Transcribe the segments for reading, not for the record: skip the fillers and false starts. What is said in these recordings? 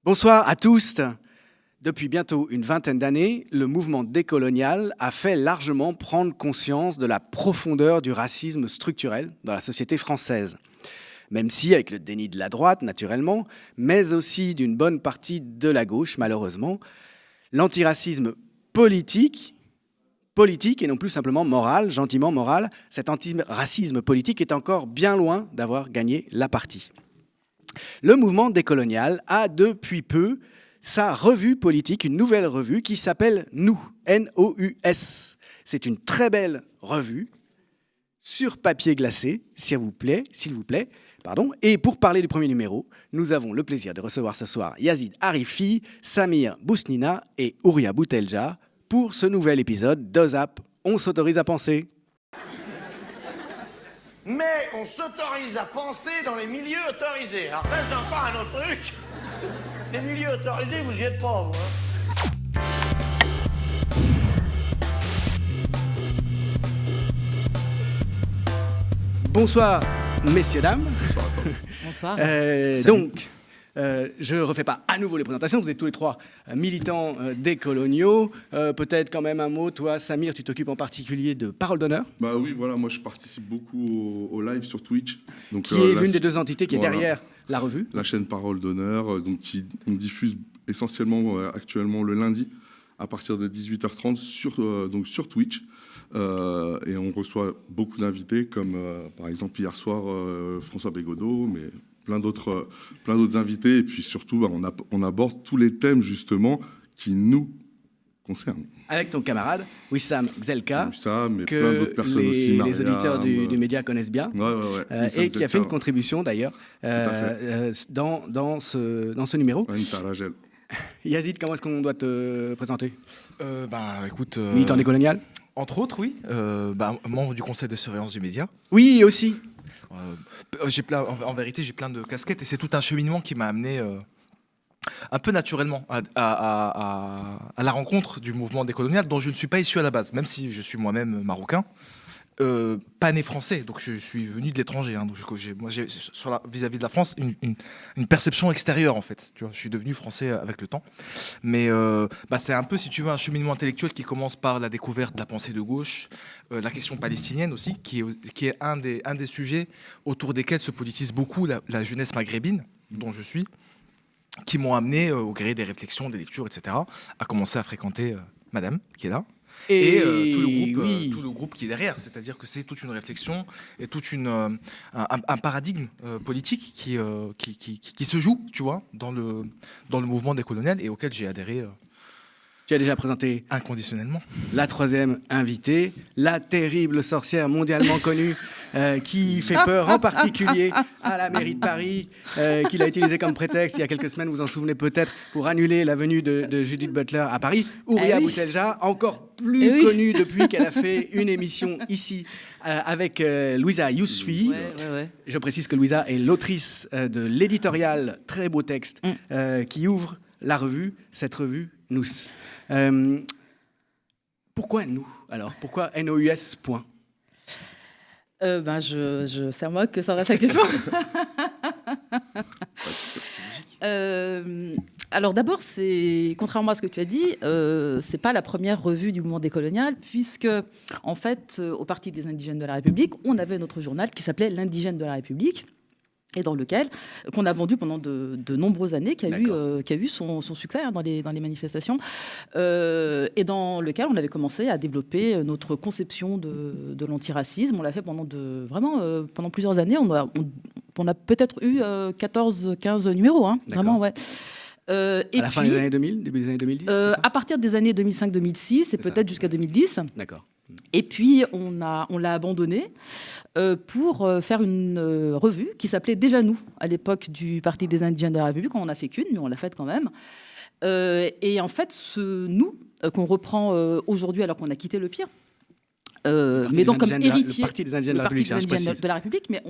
Bonsoir à tous. Depuis bientôt une vingtaine d'années, le mouvement décolonial a fait largement prendre conscience de la profondeur du racisme structurel dans la société française. Même si, avec le déni de la droite, naturellement, mais aussi d'une bonne partie de la gauche, malheureusement, l'antiracisme politique et non plus simplement moral, gentiment moral, cet antiracisme politique est encore bien loin d'avoir gagné la partie. Le mouvement décolonial a depuis peu sa revue politique, une nouvelle revue qui s'appelle Nous, N-O-U-S. C'est une très belle revue sur papier glacé, s'il vous plaît. Et pour parler du premier numéro, nous avons le plaisir de recevoir ce soir Yazid Harifi, Samir Bousnina et Ouria Boutelja pour ce nouvel épisode d'OZAP. On s'autorise à penser. Mais on s'autorise à penser dans les milieux autorisés. Alors ça, c'est encore un autre truc. Les milieux autorisés, vous y êtes pas, vous. Bonsoir, messieurs, dames. Bonsoir. Je ne refais pas à nouveau les présentations. Vous êtes tous les trois militants décoloniaux. Peut-être quand même un mot. Toi, Samir, tu t'occupes en particulier de Parole d'honneur. Bah oui, voilà, moi je participe beaucoup au live sur Twitch. Donc, qui est l'une des deux entités qui est derrière la revue. La chaîne Parole d'honneur, on diffuse essentiellement actuellement le lundi à partir de 18h30 sur Twitch. Et on reçoit beaucoup d'invités, comme par exemple hier soir François Bégodeau, mais plein d'autres invités. Et puis surtout, on aborde tous les thèmes justement qui nous concernent. Avec ton camarade Wissam Gzelka, Wissam, et plein d'autres personnes aussi. Les auditeurs du média connaissent bien. Ouais. Et qui a fait une contribution d'ailleurs dans ce numéro. Ouais, Yazid, comment est-ce qu'on doit te présenter? Écoute, militant décolonial. Entre autres, oui. Membre du conseil de surveillance du média. Oui, aussi. En vérité, j'ai plein de casquettes et c'est tout un cheminement qui m'a amené un peu naturellement à la rencontre du mouvement décolonial dont je ne suis pas issu à la base, même si je suis moi-même marocain. Pas né français, donc je suis venu de l'étranger. Donc j'ai vis-à-vis de la France une perception extérieure en fait. Tu vois, je suis devenu français avec le temps. Mais c'est un peu, si tu veux, un cheminement intellectuel qui commence par la découverte de la pensée de gauche, la question palestinienne aussi, qui est un des sujets autour desquels se politise beaucoup la jeunesse maghrébine, dont je suis, qui m'ont amené au gré des réflexions, des lectures, etc., à commencer à fréquenter Madame, qui est là. Et tout le groupe qui est derrière, c'est-à-dire que c'est toute une réflexion et un paradigme politique qui se joue, tu vois, dans le mouvement décolonial et auquel j'ai adhéré. Tu as déjà présenté inconditionnellement la troisième invitée, la terrible sorcière mondialement connue qui fait peur en particulier à la mairie de Paris, qu'il a utilisé comme prétexte il y a quelques semaines, vous en souvenez peut-être, pour annuler la venue de Judith Butler à Paris. Ouria Boutelja, encore plus connue depuis qu'elle a fait une émission ici avec Louisa Yousfi. Ouais. Je précise que Louisa est l'autrice de l'éditorial, très beau texte, qui ouvre la revue, cette revue Nous. Pourquoi nous alors? Pourquoi NOUS point? C'est à moi que ça reste la question. Alors d'abord, contrairement à ce que tu as dit, c'est pas la première revue du mouvement décolonial, puisque en fait, au Parti des indigènes de la République, on avait notre journal qui s'appelait l'Indigène de la République. Et qu'on a vendu pendant de nombreuses années, qui a eu son succès dans les manifestations, et dans lequel on avait commencé à développer notre conception de l'antiracisme. On l'a fait pendant plusieurs années. On a peut-être eu 14-15 numéros, vraiment, ouais. À la fin des années 2000, début des années 2010 à partir des années 2005-2006 et peut-être jusqu'à 2010. D'accord. Et puis, on l'a abandonné pour faire une revue qui s'appelait Déjà Nous, à l'époque du Parti des indigènes de la République. On n'en a fait qu'une, mais on l'a faite quand même. Et en fait, ce nous qu'on reprend aujourd'hui alors qu'on a quitté le pire, mais donc comme héritier... Le Parti des indigènes de la République, mais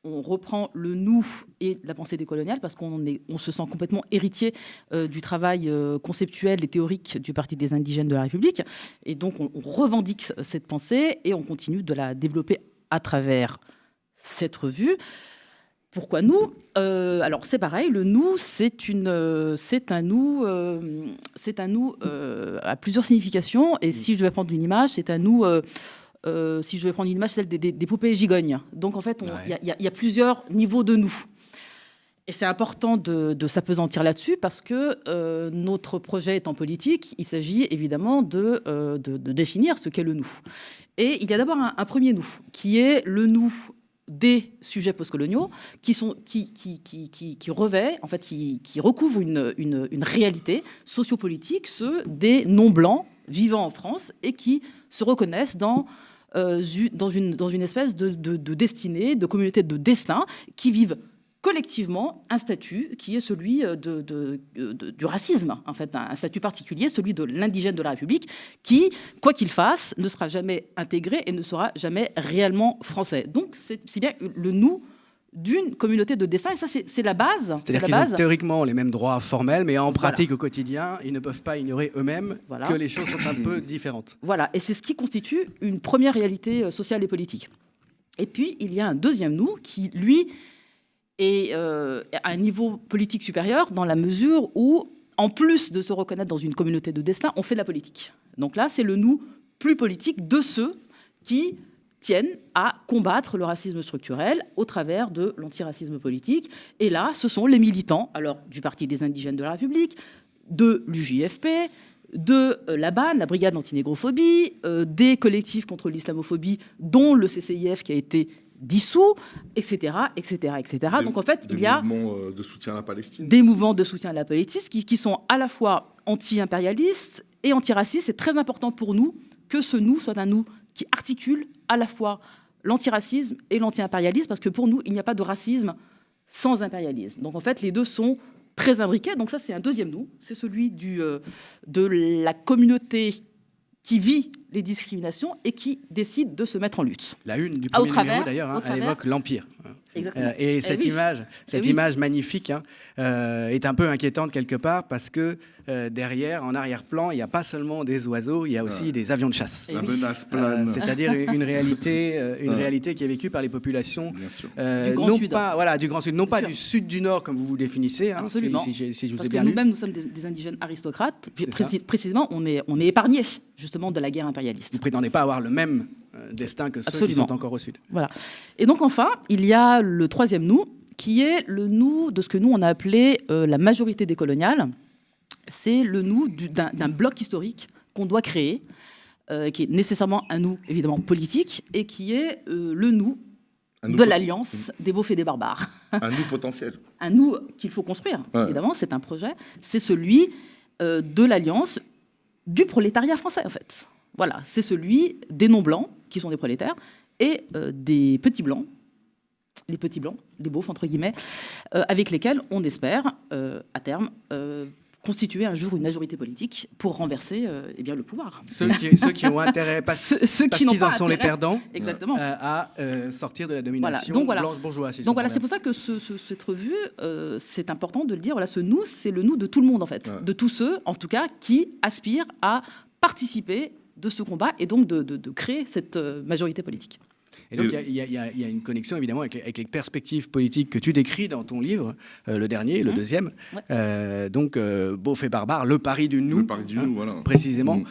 on reprend le nous et la pensée décoloniale parce qu'on se sent complètement héritier du travail conceptuel et théorique du Parti des indigènes de la République. Et donc, on revendique cette pensée et on continue de la développer à travers cette revue. Pourquoi nous? Alors c'est pareil, le nous, c'est un nous à plusieurs significations. Et si je devais prendre une image, c'est un nous. Si je devais prendre une image, c'est celle des poupées gigognes. Donc en fait, il y a plusieurs niveaux de nous. Et c'est important de s'appesantir là-dessus parce que notre projet étant politique, il s'agit évidemment de définir ce qu'est le nous. Et il y a d'abord un premier nous, qui est le nous des sujets postcoloniaux qui revêt, en fait, qui recouvre une réalité sociopolitique, ceux des non-blancs vivant en France et qui se reconnaissent dans une espèce de destinée, de communauté de destin, qui vivent collectivement un statut qui est celui du racisme, en fait, un statut particulier, celui de l'indigène de la République, qui, quoi qu'il fasse, ne sera jamais intégré et ne sera jamais réellement français. Donc, c'est bien le nous d'une communauté de destin, et ça, c'est la base. C'est-à-dire qu'ils ont théoriquement les mêmes droits formels, mais en pratique, au quotidien, ils ne peuvent pas ignorer eux-mêmes que les choses sont un peu différentes. Voilà, et c'est ce qui constitue une première réalité sociale et politique. Et puis, il y a un deuxième nous qui, lui, et à un niveau politique supérieur, dans la mesure où, en plus de se reconnaître dans une communauté de destin, on fait de la politique. Donc là, c'est le nous plus politique de ceux qui tiennent à combattre le racisme structurel au travers de l'antiracisme politique. Et là, ce sont les militants, alors du Parti des indigènes de la République, de l'UJFP, de la BAN, la Brigade antinégrophobie, des collectifs contre l'islamophobie, dont le CCIF qui a été dissous, etc., etc., etc. Donc en fait, il y a des mouvements de soutien à la Palestine. Des mouvements de soutien à la Palestine qui sont à la fois anti-impérialistes et antiracistes. C'est très important pour nous que ce nous soit un nous qui articule à la fois l'antiracisme et l'anti-impérialisme, parce que pour nous, il n'y a pas de racisme sans impérialisme. Donc en fait, les deux sont très imbriqués. Donc ça, c'est un deuxième nous. C'est celui de la communauté qui vit les discriminations et qui décide de se mettre en lutte. La une du premier numéro, d'ailleurs, elle évoque l'Empire. Exactement. Et cette image magnifique est un peu inquiétante quelque part parce que derrière, en arrière-plan, il n'y a pas seulement des oiseaux, il y a aussi des avions de chasse. La menace plane. C'est-à-dire une réalité qui est vécue par les populations du Grand Sud. Du Grand Sud, non pas du Sud du Nord comme vous vous définissez. Absolument. Si je vous parce ai bien que lu. nous-mêmes, nous sommes des indigènes aristocrates. Précisément, on est épargnés justement de la guerre impérialiste. Vous ne prétendez pas avoir le même destin que ceux qui sont encore au Sud. Voilà. Et donc enfin, il y a le troisième nous, qui est le nous de ce que nous, on a appelé la majorité décoloniale. C'est le nous d'un bloc historique qu'on doit créer, qui est nécessairement un nous, évidemment, politique, et qui est le nous de l'alliance des beaufs et des barbares. Un nous potentiel. Un nous qu'il faut construire, évidemment, c'est un projet. C'est celui de l'alliance du prolétariat français, en fait. Voilà, c'est celui des non-blancs, qui sont des prolétaires, et des petits blancs, les beaufs, entre guillemets, avec lesquels on espère, à terme, constituer un jour une majorité politique pour renverser le pouvoir. Ceux qui ont intérêt, parce qu'ils en sont les perdants, à sortir de la domination blanche bourgeoise. Donc voilà, c'est pour ça que cette revue, c'est important de le dire, voilà, ce nous, c'est le nous de tout le monde, en fait, de tous ceux, en tout cas, qui aspirent à participer de ce combat et donc de créer cette majorité politique. Et donc, il y a une connexion, évidemment, avec les perspectives politiques que tu décris dans ton livre, le dernier, le deuxième. Donc, Beauf et barbare, le pari du nous, voilà. précisément.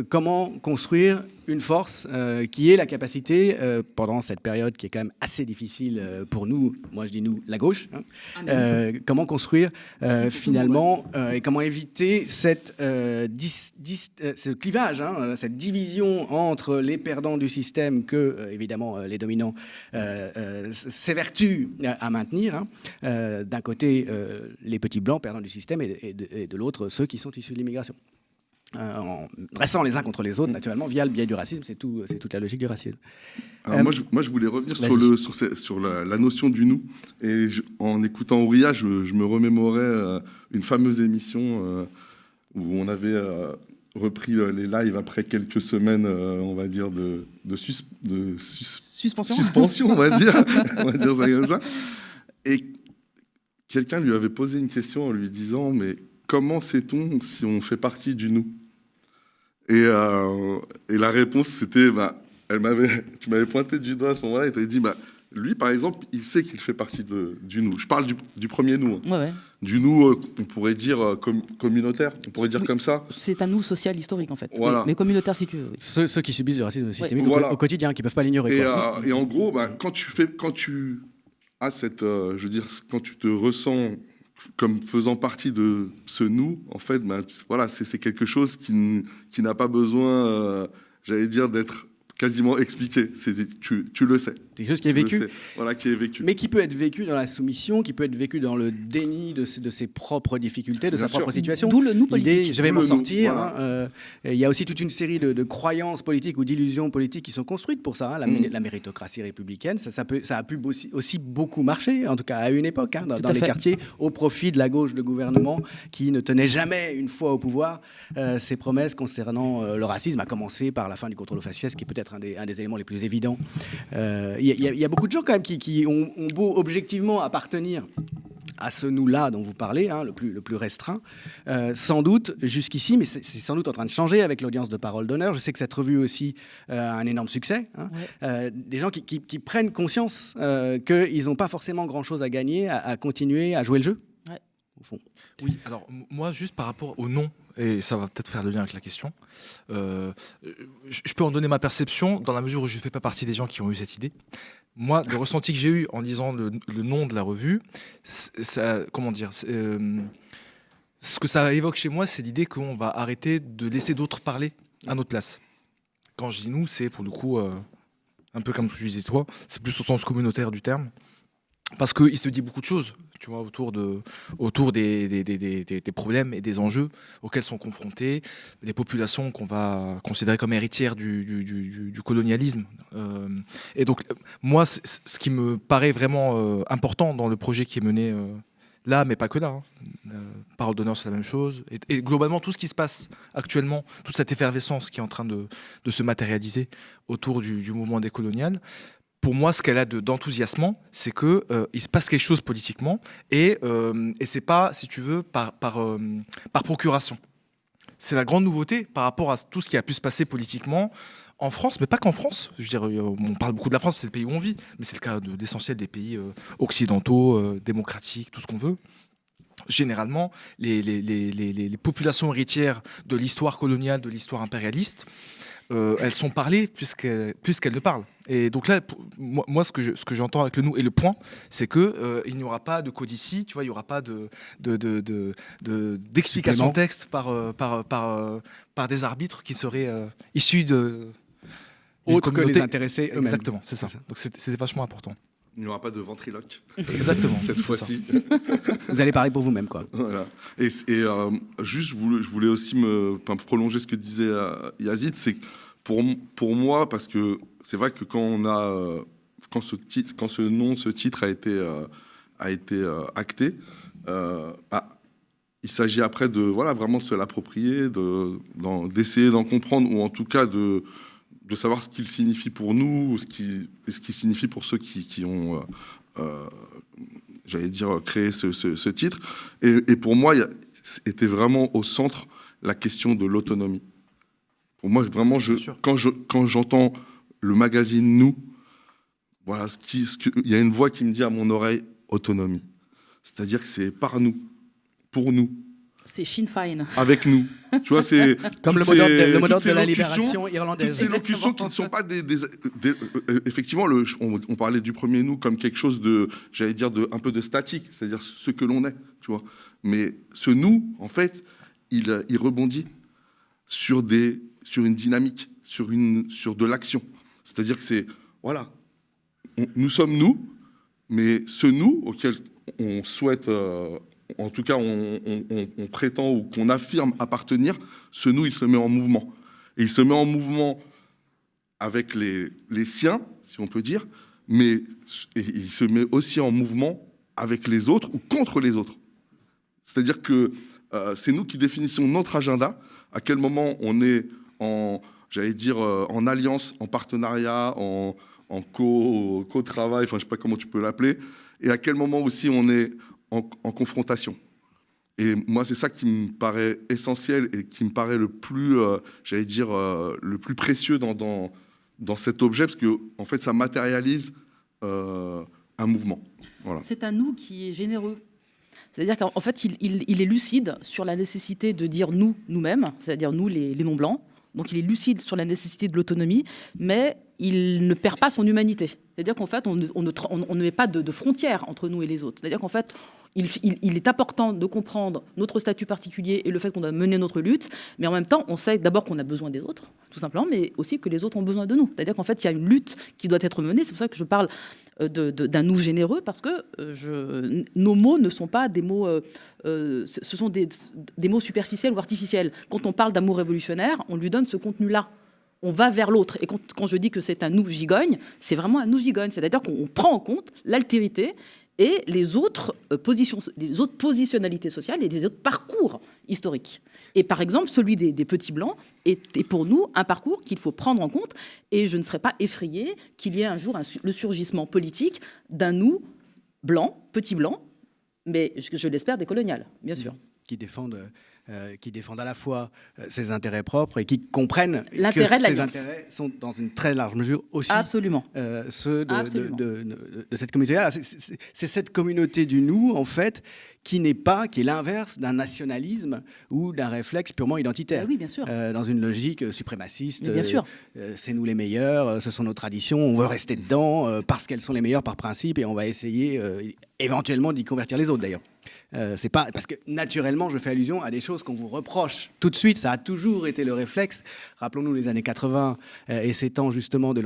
Comment construire une force qui ait la capacité, pendant cette période qui est quand même assez difficile pour nous, moi je dis nous, la gauche, comment construire finalement, et comment éviter ce clivage, cette division entre les perdants du système que, évidemment, les dominants s'évertuent à maintenir. D'un côté, les petits blancs perdants du système et de l'autre, ceux qui sont issus de l'immigration. En dressant les uns contre les autres, naturellement, via le biais du racisme, c'est toute la logique du racisme. Alors moi, je voulais revenir sur la notion du nous. Et en écoutant Ouria, je me remémorais une fameuse émission où on avait repris les lives après quelques semaines, on va dire, de suspension, on va dire ça comme ça. Et quelqu'un lui avait posé une question en lui disant « Mais comment sait-on si on fait partie du nous ?» Et la réponse, c'était, tu m'avais pointé du doigt à ce moment-là et tu avais dit, Lui, par exemple, il sait qu'il fait partie du nous. Je parle du premier nous. Hein. Ouais. Du nous, on pourrait dire communautaire, on pourrait dire comme ça. C'est un nous social historique, en fait. Voilà. Oui, mais communautaire, si tu veux. Oui. Ceux qui subissent le racisme systémique Voilà. au quotidien, qui ne peuvent pas l'ignorer. Et en gros, quand tu as cette, je veux dire, quand tu te ressens comme faisant partie de ce nous, en fait, voilà, c'est quelque chose qui n'a pas besoin, j'allais dire, d'être quasiment expliqué. Tu le sais. C'est quelque chose qui est vécu. Voilà, qui est vécu. Mais qui peut être vécu dans la soumission, qui peut être vécu dans le déni de ses propres difficultés, de Bien sa propre sûr. situation. D'où le nous politique. Je vais m'en sortir. Voilà. Il y a aussi toute une série de croyances politiques ou d'illusions politiques qui sont construites pour ça. Hein. La méritocratie républicaine, ça a pu aussi beaucoup marcher, en tout cas à une époque, hein, dans les quartiers, au profit de la gauche de gouvernement qui ne tenait jamais, une fois au pouvoir, ses promesses concernant le racisme, à commencer par la fin du contrôle aux faciès, qui est peut-être un des éléments les plus évidents. Il y a beaucoup de gens quand même qui ont beau objectivement appartenir à ce nous-là dont vous parlez, hein, le plus restreint, sans doute jusqu'ici, mais c'est sans doute en train de changer avec l'audience de Parole d'honneur. Je sais que cette revue aussi a un énorme succès. Hein. Ouais. Des gens qui prennent conscience qu'ils n'ont pas forcément grand-chose à gagner à continuer à jouer le jeu. Ouais. Au fond. Oui, alors moi, juste par rapport au nom, et ça va peut-être faire le lien avec la question, je peux en donner ma perception dans la mesure où je ne fais pas partie des gens qui ont eu cette idée. Moi, le ressenti que j'ai eu en lisant le nom de la revue, comment dire, ce que ça évoque chez moi, c'est l'idée qu'on va arrêter de laisser d'autres parler à notre place. Quand je dis nous, c'est pour le coup, un peu comme ce que je disais toi, c'est plus au sens communautaire du terme. Parce qu'il se dit beaucoup de choses, tu vois, autour des problèmes et des enjeux auxquels sont confrontées les populations qu'on va considérer comme héritières du colonialisme. Et donc, moi, ce qui me paraît vraiment important dans le projet qui est mené là, mais pas que là, hein. Parole d'honneur, c'est la même chose. Et globalement, tout ce qui se passe actuellement, toute cette effervescence qui est en train de se matérialiser autour du mouvement décolonial, pour moi, ce qu'elle a d'enthousiasmant, c'est qu'il se passe quelque chose politiquement et c'est pas, si tu veux, par procuration. C'est la grande nouveauté par rapport à tout ce qui a pu se passer politiquement en France, mais pas qu'en France. Je veux dire, on parle beaucoup de la France, c'est le pays où on vit, mais c'est le cas de l'essentiel des pays occidentaux, démocratiques, tout ce qu'on veut. Généralement, les populations héritières de l'histoire coloniale, de l'histoire impérialiste, elles sont parlées plus qu'elles ne parlent. Et donc là, moi ce que j'entends avec le nous et le point, c'est qu'il n'y aura pas de codicie, tu vois, il n'y aura pas d'explication de texte par des arbitres qui seraient issus de autres que les intéressés eux-mêmes. Exactement, c'est ça. Donc c'est vachement important. Il n'y aura pas de ventriloque. Exactement. Cette fois-ci. Vous allez parler pour vous-même, quoi. Voilà. Et juste, je voulais aussi prolonger ce que disait Yazid, c'est pour moi, parce que c'est vrai que quand ce titre a été acté, il s'agit après de vraiment de se l'approprier, d'essayer d'en comprendre, ou en tout cas de savoir ce qu'il signifie pour nous, ce qu'il signifie pour ceux qui ont, j'allais dire, créé ce titre. Et pour moi, était vraiment au centre la question de l'autonomie. Pour moi, vraiment, quand j'entends le magazine Nous, voilà, il y a une voix qui me dit à mon oreille autonomie. C'est-à-dire que c'est par nous, pour nous. C'est Sinn Féin. Avec nous. Tu vois, c'est comme le mot d'ordre de la libération irlandaise. Toutes ces locutions qui ne sont pas effectivement, on parlait du premier nous comme quelque chose de, j'allais dire, un peu de statique, c'est-à-dire ce que l'on est, tu vois. Mais ce nous, en fait, il rebondit sur une dynamique, sur de l'action. C'est-à-dire que c'est, voilà, nous sommes nous, mais ce nous auquel on souhaite... en tout cas, on prétend ou qu'on affirme appartenir, ce nous, il se met en mouvement. Et il se met en mouvement avec les siens, si on peut dire, mais il se met aussi en mouvement avec les autres ou contre les autres. C'est-à-dire que c'est nous qui définissons notre agenda, à quel moment on est en alliance, en partenariat, en co-travail, enfin je ne sais pas comment tu peux l'appeler, et à quel moment aussi on est en confrontation. Et moi, c'est ça qui me paraît essentiel et qui me paraît le plus, le plus précieux dans cet objet, parce que en fait, ça matérialise un mouvement. Voilà. C'est un nous qui est généreux. C'est-à-dire qu'en fait, il est lucide sur la nécessité de dire nous, nous-mêmes, c'est-à-dire nous, les non-blancs. Donc il est lucide sur la nécessité de l'autonomie, mais il ne perd pas son humanité. C'est-à-dire qu'en fait, on ne met pas de frontières entre nous et les autres. C'est-à-dire qu'en fait, il est important de comprendre notre statut particulier et le fait qu'on doit mener notre lutte, mais en même temps, on sait d'abord qu'on a besoin des autres, tout simplement, mais aussi que les autres ont besoin de nous. C'est-à-dire qu'en fait, il y a une lutte qui doit être menée. C'est pour ça que je parle d'un nous généreux, parce que nos mots ne sont pas des mots, ce sont des mots superficiels ou artificiels. Quand on parle d'amour révolutionnaire, on lui donne ce contenu-là. On va vers l'autre. Et quand je dis que c'est un nous gigogne, c'est vraiment un nous gigogne. C'est-à-dire qu'on prend en compte l'altérité et les autres positionnalités sociales et les autres parcours historiques. Et par exemple, celui des petits blancs est pour nous un parcours qu'il faut prendre en compte. Et je ne serais pas effrayée qu'il y ait un jour le surgissement politique d'un nous blanc, petit blanc, mais je l'espère décolonial, bien sûr. Qui défendent à la fois ses intérêts propres et qui comprennent que ces intérêts sont dans une très large mesure aussi Absolument. Ceux de cette communauté-là. C'est cette communauté du nous, en fait, qui est l'inverse d'un nationalisme ou d'un réflexe purement identitaire. Oui, bien sûr. Dans une logique suprémaciste. Bien sûr. C'est nous les meilleurs, ce sont nos traditions, on veut rester dedans parce qu'elles sont les meilleures par principe et on va essayer éventuellement d'y convertir les autres d'ailleurs. C'est pas parce que naturellement je fais allusion à des choses qu'on vous reproche tout de suite. Ça a toujours été le réflexe. Rappelons-nous les années 80 et ces temps justement de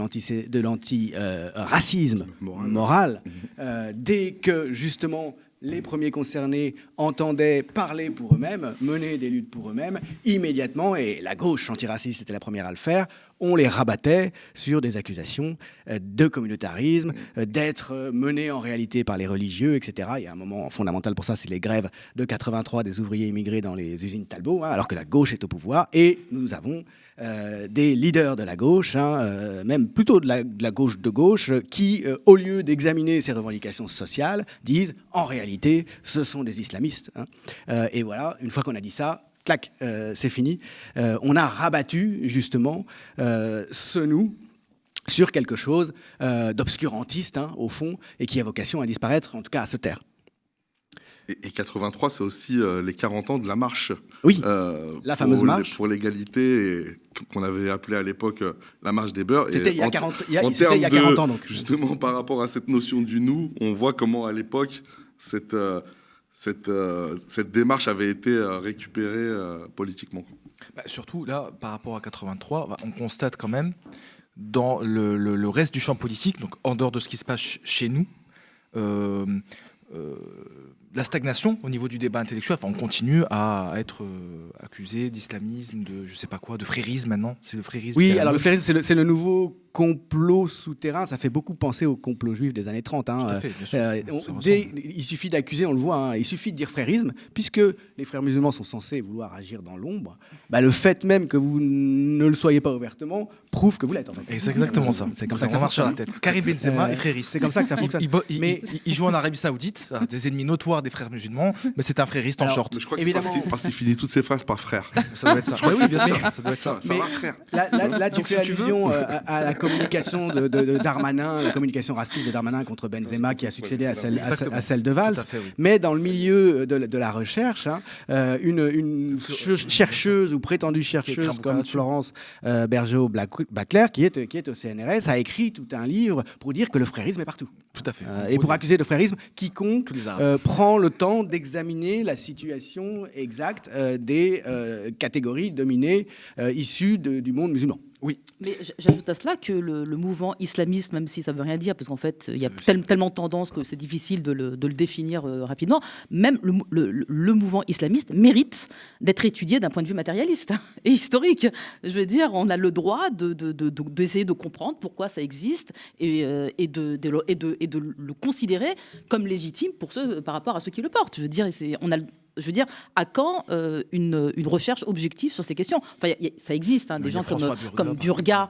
l'anti-racisme moral. Dès que justement les premiers concernés entendaient parler pour eux-mêmes, mener des luttes pour eux-mêmes, immédiatement, et la gauche antiraciste était la première à le faire, on les rabattait sur des accusations de communautarisme, d'être menés en réalité par les religieux, etc. Il y a un moment fondamental pour ça, c'est les grèves de 83 des ouvriers immigrés dans les usines Talbot, alors que la gauche est au pouvoir, et nous avons des leaders de la gauche, même plutôt de la gauche de gauche, qui, au lieu d'examiner ces revendications sociales, disent en réalité, ce sont des islamistes. Et voilà, une fois qu'on a dit ça, clac, c'est fini. On a rabattu justement ce nous sur quelque chose d'obscurantiste, au fond, et qui a vocation à disparaître, en tout cas à se taire. Et 83, c'est aussi les 40 ans de la marche. Oui, la fameuse marche. Pour l'égalité, qu'on avait appelée à l'époque la marche des beurs. C'était il y a 40 ans, donc. Justement, par rapport à cette notion du nous, on voit comment, à l'époque, cette démarche avait été récupérée politiquement. Surtout, là, par rapport à 83, on constate quand même, dans le reste du champ politique, donc en dehors de ce qui se passe chez nous, la stagnation au niveau du débat intellectuel. Enfin, on continue à être accusé d'islamisme, de je sais pas quoi, de frérisme maintenant. C'est le frérisme. Oui, alors le frérisme, c'est le nouveau complot souterrain. Ça fait beaucoup penser au complot juif des années 30. Tout à fait, bien sûr. Il suffit d'accuser, on le voit, il suffit de dire frérisme, puisque les frères musulmans sont censés vouloir agir dans l'ombre. Le fait même que vous ne le soyez pas ouvertement prouve que vous l'êtes, en fait. Et c'est exactement ça. C'est comme ça que ça marche sur fonctionne. la tête. Karim Benzema est frériste. C'est comme ça que ça fonctionne. Il joue en Arabie Saoudite, des ennemis notoires des frères musulmans, mais c'est un frériste en short. Je crois que c'est parce qu'il finit toutes ses phrases par frère. Ça doit être ça. Oui, bien sûr. Ça doit être ça. Ça va, frère. Là, tu fais allusion à la communication de Darmanin, la communication raciste de Darmanin contre Benzema qui a succédé à celle de Valls. Fait, oui. Mais dans le milieu de la recherche, une chercheuse ou prétendue chercheuse comme Florence Bergeau-Baclair, qui est au CNRS, a écrit tout un livre pour dire que le frérisme est partout. Tout à fait. Et pour accuser de frérisme quiconque prend le temps d'examiner la situation exacte des catégories dominées issues du monde musulman. Oui. Mais j'ajoute à cela que le mouvement islamiste, même si ça ne veut rien dire, parce qu'en fait, il y a tellement de tendances que c'est difficile de le définir rapidement, même le mouvement islamiste mérite d'être étudié d'un point de vue matérialiste et historique. Je veux dire, on a le droit d'essayer de comprendre pourquoi ça existe et de le considérer comme légitime par rapport à ceux qui le portent. Je veux dire, à quand une recherche objective sur ces questions ? Enfin, ça existe, des gens comme Burga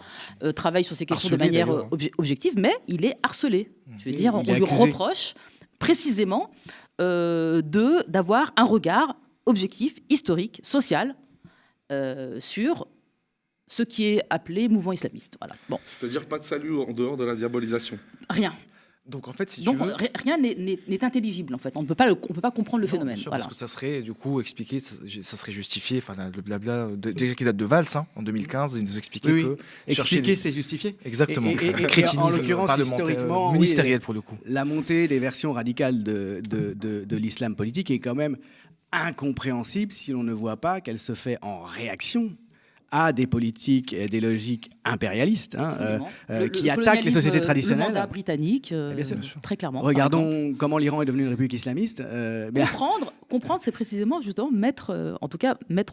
travaillent sur ces questions de manière objective, mais il est harcelé. Je veux dire, on lui reproche précisément d'avoir un regard objectif, historique, social sur ce qui est appelé mouvement islamiste. Voilà. Bon. C'est-à-dire pas de salut en dehors de la diabolisation. Rien. Donc en fait, si Donc tu veux, rien n'est intelligible en fait. On ne peut pas comprendre le non, phénomène. bien sûr, Voilà. parce que ça serait du coup expliqué, ça serait justifié. Enfin, le blabla déjà qui date de Valls en 2015, il nous expliquait Oui, que expliquer, c'est justifier. exactement. Et Crétinisme en l'occurrence, parlementaire, historiquement, ministériel pour le coup. La montée des versions radicales de l'islam politique est quand même incompréhensible si l'on ne voit pas qu'elle se fait en réaction à des politiques et des logiques impérialistes Absolument. qui attaquent les sociétés traditionnelles. Le mandat britannique, bien sûr. très clairement. Regardons comment l'Iran est devenu une république islamiste. Comprendre, c'est précisément justement mettre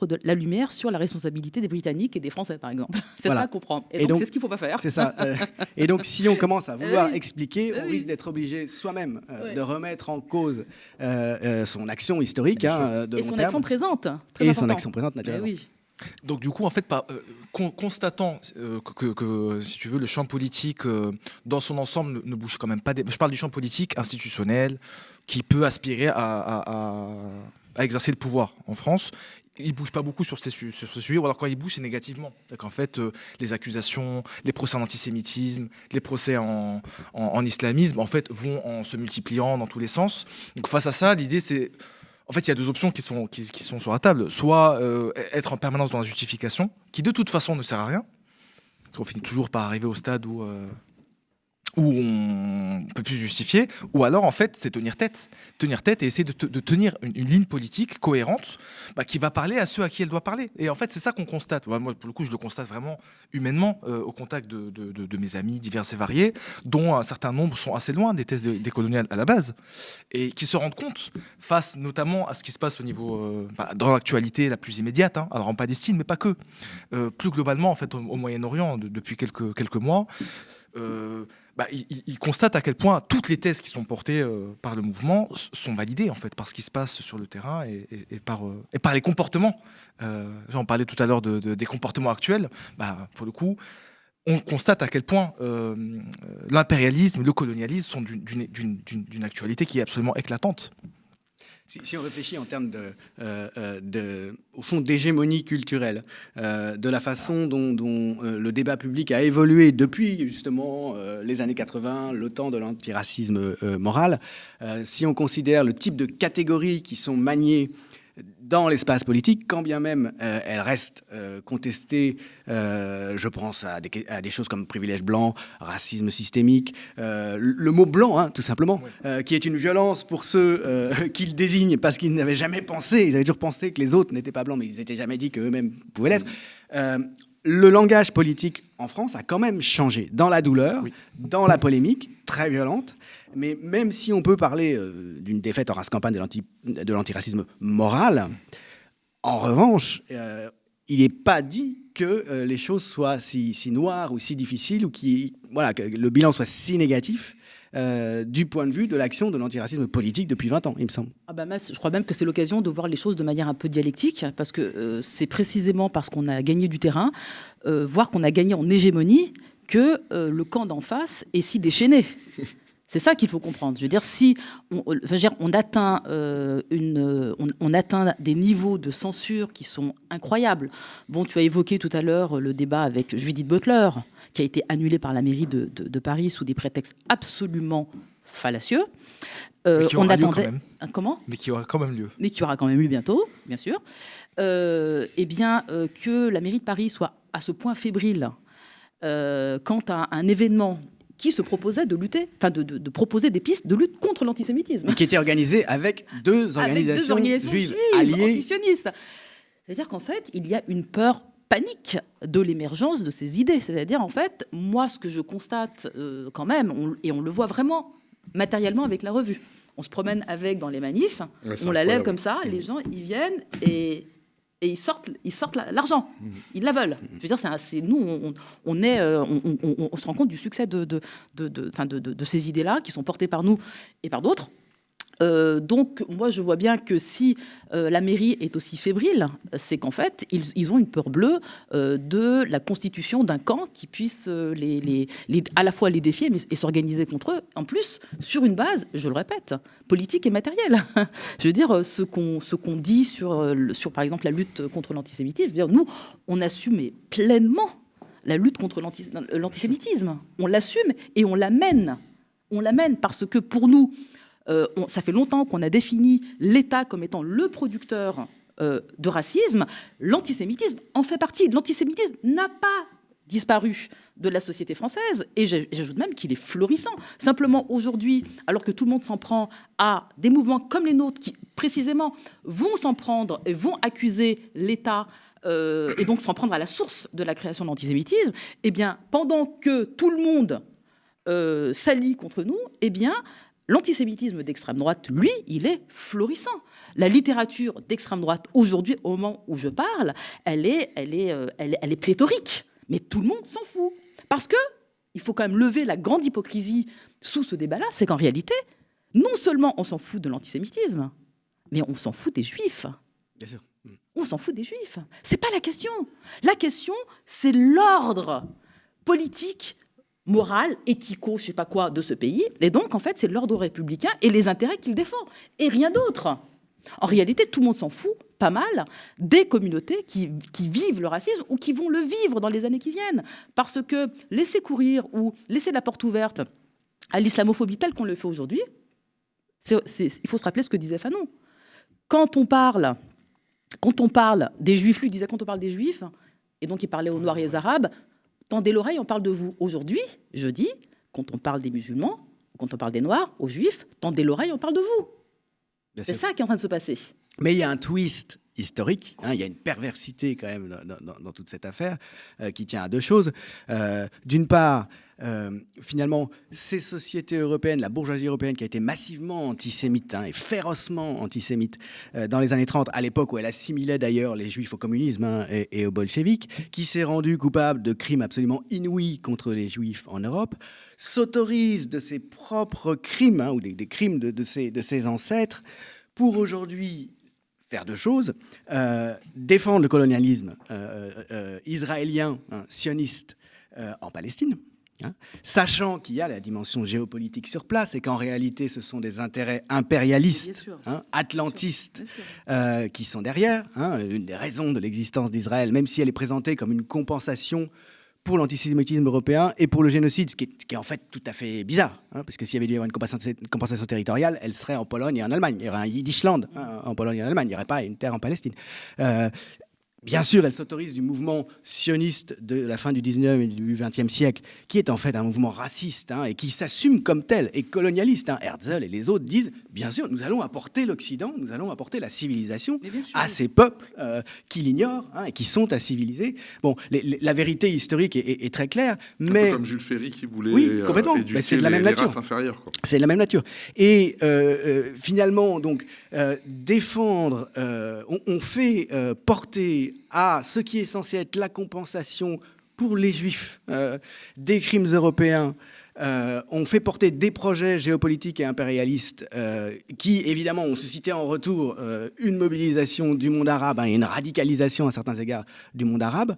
de la lumière sur la responsabilité des Britanniques et des Français, par exemple. C'est Voilà. ça, comprendre. Et Et donc, donc, c'est ce qu'il ne faut pas faire. C'est ça. Et donc, si on commence à vouloir expliquer, on Oui. risque d'être obligé soi-même Oui. de remettre en cause son action historique de Et long son terme. action présente. Très Et son important. action présente, Eh naturellement. oui. Donc du coup, en fait, constatant que, si tu veux, le champ politique dans son ensemble ne bouge quand même pas. Je parle du champ politique institutionnel qui peut aspirer à exercer le pouvoir en France. Il bouge pas beaucoup sur ce sujet, ou alors quand il bouge, c'est négativement. En fait, les accusations, les procès en antisémitisme, les procès en islamisme, en fait, vont en se multipliant dans tous les sens. Donc face à ça, l'idée c'est... En fait, il y a deux options qui sont sur la table. Soit être en permanence dans la justification, qui de toute façon ne sert à rien. Parce qu'on finit toujours par arriver au stade où on ne peut plus justifier. Ou alors, en fait, c'est tenir tête. Tenir tête et essayer de tenir une ligne politique cohérente qui va parler à ceux à qui elle doit parler. Et en fait, c'est ça qu'on constate. Moi, pour le coup, je le constate vraiment humainement au contact de mes amis divers et variés, dont un certain nombre sont assez loin des thèses décoloniales à la base, et qui se rendent compte, face notamment à ce qui se passe au niveau, dans l'actualité la plus immédiate, alors en Palestine, mais pas que. Plus globalement, en fait, au Moyen-Orient, depuis quelques mois, il constate à quel point toutes les thèses qui sont portées par le mouvement sont validées en fait par ce qui se passe sur le terrain et par les comportements. J'en parlais tout à l'heure des comportements actuels. Pour le coup, on constate à quel point l'impérialisme, le colonialisme sont d'une actualité qui est absolument éclatante. Si on réfléchit en termes au fond d'hégémonie culturelle, de la façon dont le débat public a évolué depuis justement les années 80, le temps de l'antiracisme moral, si on considère le type de catégories qui sont maniées dans l'espace politique, quand bien même elles restent contestées, je pense à des choses comme privilège blanc, racisme systémique, le mot blanc, tout simplement, qui est une violence pour ceux qui le désignent parce qu'ils n'avaient jamais pensé, ils avaient toujours pensé que les autres n'étaient pas blancs, mais ils n'étaient jamais dit qu'eux-mêmes pouvaient l'être. Le langage politique en France a quand même changé dans la douleur, dans la polémique, très violente. Mais même si on peut parler d'une défaite en race campagne de l'antiracisme moral, en revanche, il n'est pas dit que les choses soient si noires ou si difficiles ou que le bilan soit si négatif du point de vue de l'action de l'antiracisme politique depuis 20 ans, il me semble. Je crois même que c'est l'occasion de voir les choses de manière un peu dialectique, parce que c'est précisément parce qu'on a gagné du terrain, voire qu'on a gagné en hégémonie, que le camp d'en face est si déchaîné. C'est ça qu'il faut comprendre. Je veux dire, si on atteint on atteint des niveaux de censure qui sont incroyables. Bon, tu as évoqué tout à l'heure le débat avec Judith Butler, qui a été annulé par la mairie de Paris sous des prétextes absolument fallacieux. On attendait quand même. Comment ? Mais qui aura quand même lieu. Mais qui aura quand même lieu bientôt, bien sûr. Que la mairie de Paris soit à ce point fébrile quant à un événement qui se proposait de lutter, de proposer des pistes de lutte contre l'antisémitisme. Et qui était organisé avec deux organisations juives alliées. Antisionistes. C'est-à-dire qu'en fait, il y a une peur panique de l'émergence de ces idées. C'est-à-dire, en fait, moi, ce que je constate quand même, on le voit vraiment matériellement avec la revue. On se promène avec dans les manifs, on la lève comme ça, et les gens, ils viennent et ils sortent l'argent. Ils la veulent. Je veux dire, nous, on se rend compte du succès de ces idées-là qui sont portées par nous et par d'autres. Donc, moi, je vois bien que si la mairie est aussi fébrile, c'est qu'en fait, ils ont une peur bleue de la constitution d'un camp qui puisse à la fois les défier et s'organiser contre eux, en plus, sur une base, je le répète, politique et matérielle. Je veux dire, ce qu'on dit sur, par exemple, la lutte contre l'antisémitisme, je veux dire, nous, on assume pleinement la lutte contre l'antisémitisme. On l'assume et on la mène On l'amène parce que pour nous, ça fait longtemps qu'on a défini l'État comme étant le producteur de racisme. L'antisémitisme en fait partie. L'antisémitisme n'a pas disparu de la société française, et j'ajoute même qu'il est florissant. Simplement aujourd'hui, alors que tout le monde s'en prend à des mouvements comme les nôtres qui précisément vont s'en prendre et vont accuser l'État et donc s'en prendre à la source de la création de l'antisémitisme, eh bien, pendant que tout le monde s'allie contre nous, eh bien, l'antisémitisme d'extrême droite, lui, il est florissant. La littérature d'extrême droite, aujourd'hui, au moment où je parle, elle est pléthorique. Mais tout le monde s'en fout. Parce que il faut quand même lever la grande hypocrisie sous ce débat-là, c'est qu'en réalité, non seulement on s'en fout de l'antisémitisme, mais on s'en fout des Juifs. Bien sûr. On s'en fout des Juifs. C'est pas la question. La question, c'est l'ordre politique, moral, éthico, je sais pas quoi, de ce pays. Et donc, en fait, c'est l'ordre républicain et les intérêts qu'il défend. Et rien d'autre. En réalité, tout le monde s'en fout, pas mal, des communautés qui vivent le racisme ou qui vont le vivre dans les années qui viennent. Parce que laisser courir ou laisser la porte ouverte à l'islamophobie telle qu'on le fait aujourd'hui, il faut se rappeler ce que disait Fanon. Quand on parle des Juifs, lui disait quand on parle des Juifs, et donc il parlait aux Noirs et aux Arabes, tendez l'oreille, on parle de vous. Aujourd'hui, je dis, quand on parle des musulmans, quand on parle des Noirs, aux Juifs, tendez l'oreille, on parle de vous. C'est ça qui est en train de se passer. Mais il y a un twist historique, il y a une perversité quand même dans toute cette affaire qui tient à deux choses. D'une part, finalement, ces sociétés européennes, la bourgeoisie européenne qui a été massivement antisémite et férocement antisémite dans les années 30, à l'époque où elle assimilait d'ailleurs les juifs au communisme et aux bolcheviks, qui s'est rendue coupable de crimes absolument inouïs contre les juifs en Europe, s'autorise de ses propres crimes ou des crimes de ses ancêtres pour aujourd'hui faire deux choses, défendre le colonialisme israélien, sioniste en Palestine, sachant qu'il y a la dimension géopolitique sur place et qu'en réalité ce sont des intérêts impérialistes, atlantistes qui sont derrière. Une des raisons de l'existence d'Israël, même si elle est présentée comme une compensation pour l'antisémitisme européen et pour le génocide, ce qui est en fait tout à fait bizarre, parce que s'il y avait dû y avoir une compensation territoriale, elle serait en Pologne et en Allemagne. Il y aurait un Yiddishland en Pologne et en Allemagne, il n'y aurait pas une terre en Palestine. Bien sûr, elle s'autorise du mouvement sioniste de la fin du 19e et du 20e siècle, qui est en fait un mouvement raciste et qui s'assume comme tel et colonialiste. Herzl et les autres disent, bien sûr, nous allons apporter l'Occident, nous allons apporter la civilisation à ces peuples qui l'ignorent et qui sont inciviliser. Bon, la vérité historique est très claire, mais... Un peu comme Jules Ferry qui voulait éduquer c'est de la même les nature. races inférieures. C'est de la même nature. Et finalement, donc, défendre, on fait porter à ce qui est censé être la compensation pour les Juifs des crimes européens. On fait porter des projets géopolitiques et impérialistes qui, évidemment, ont suscité en retour une mobilisation du monde arabe et une radicalisation à certains égards du monde arabe.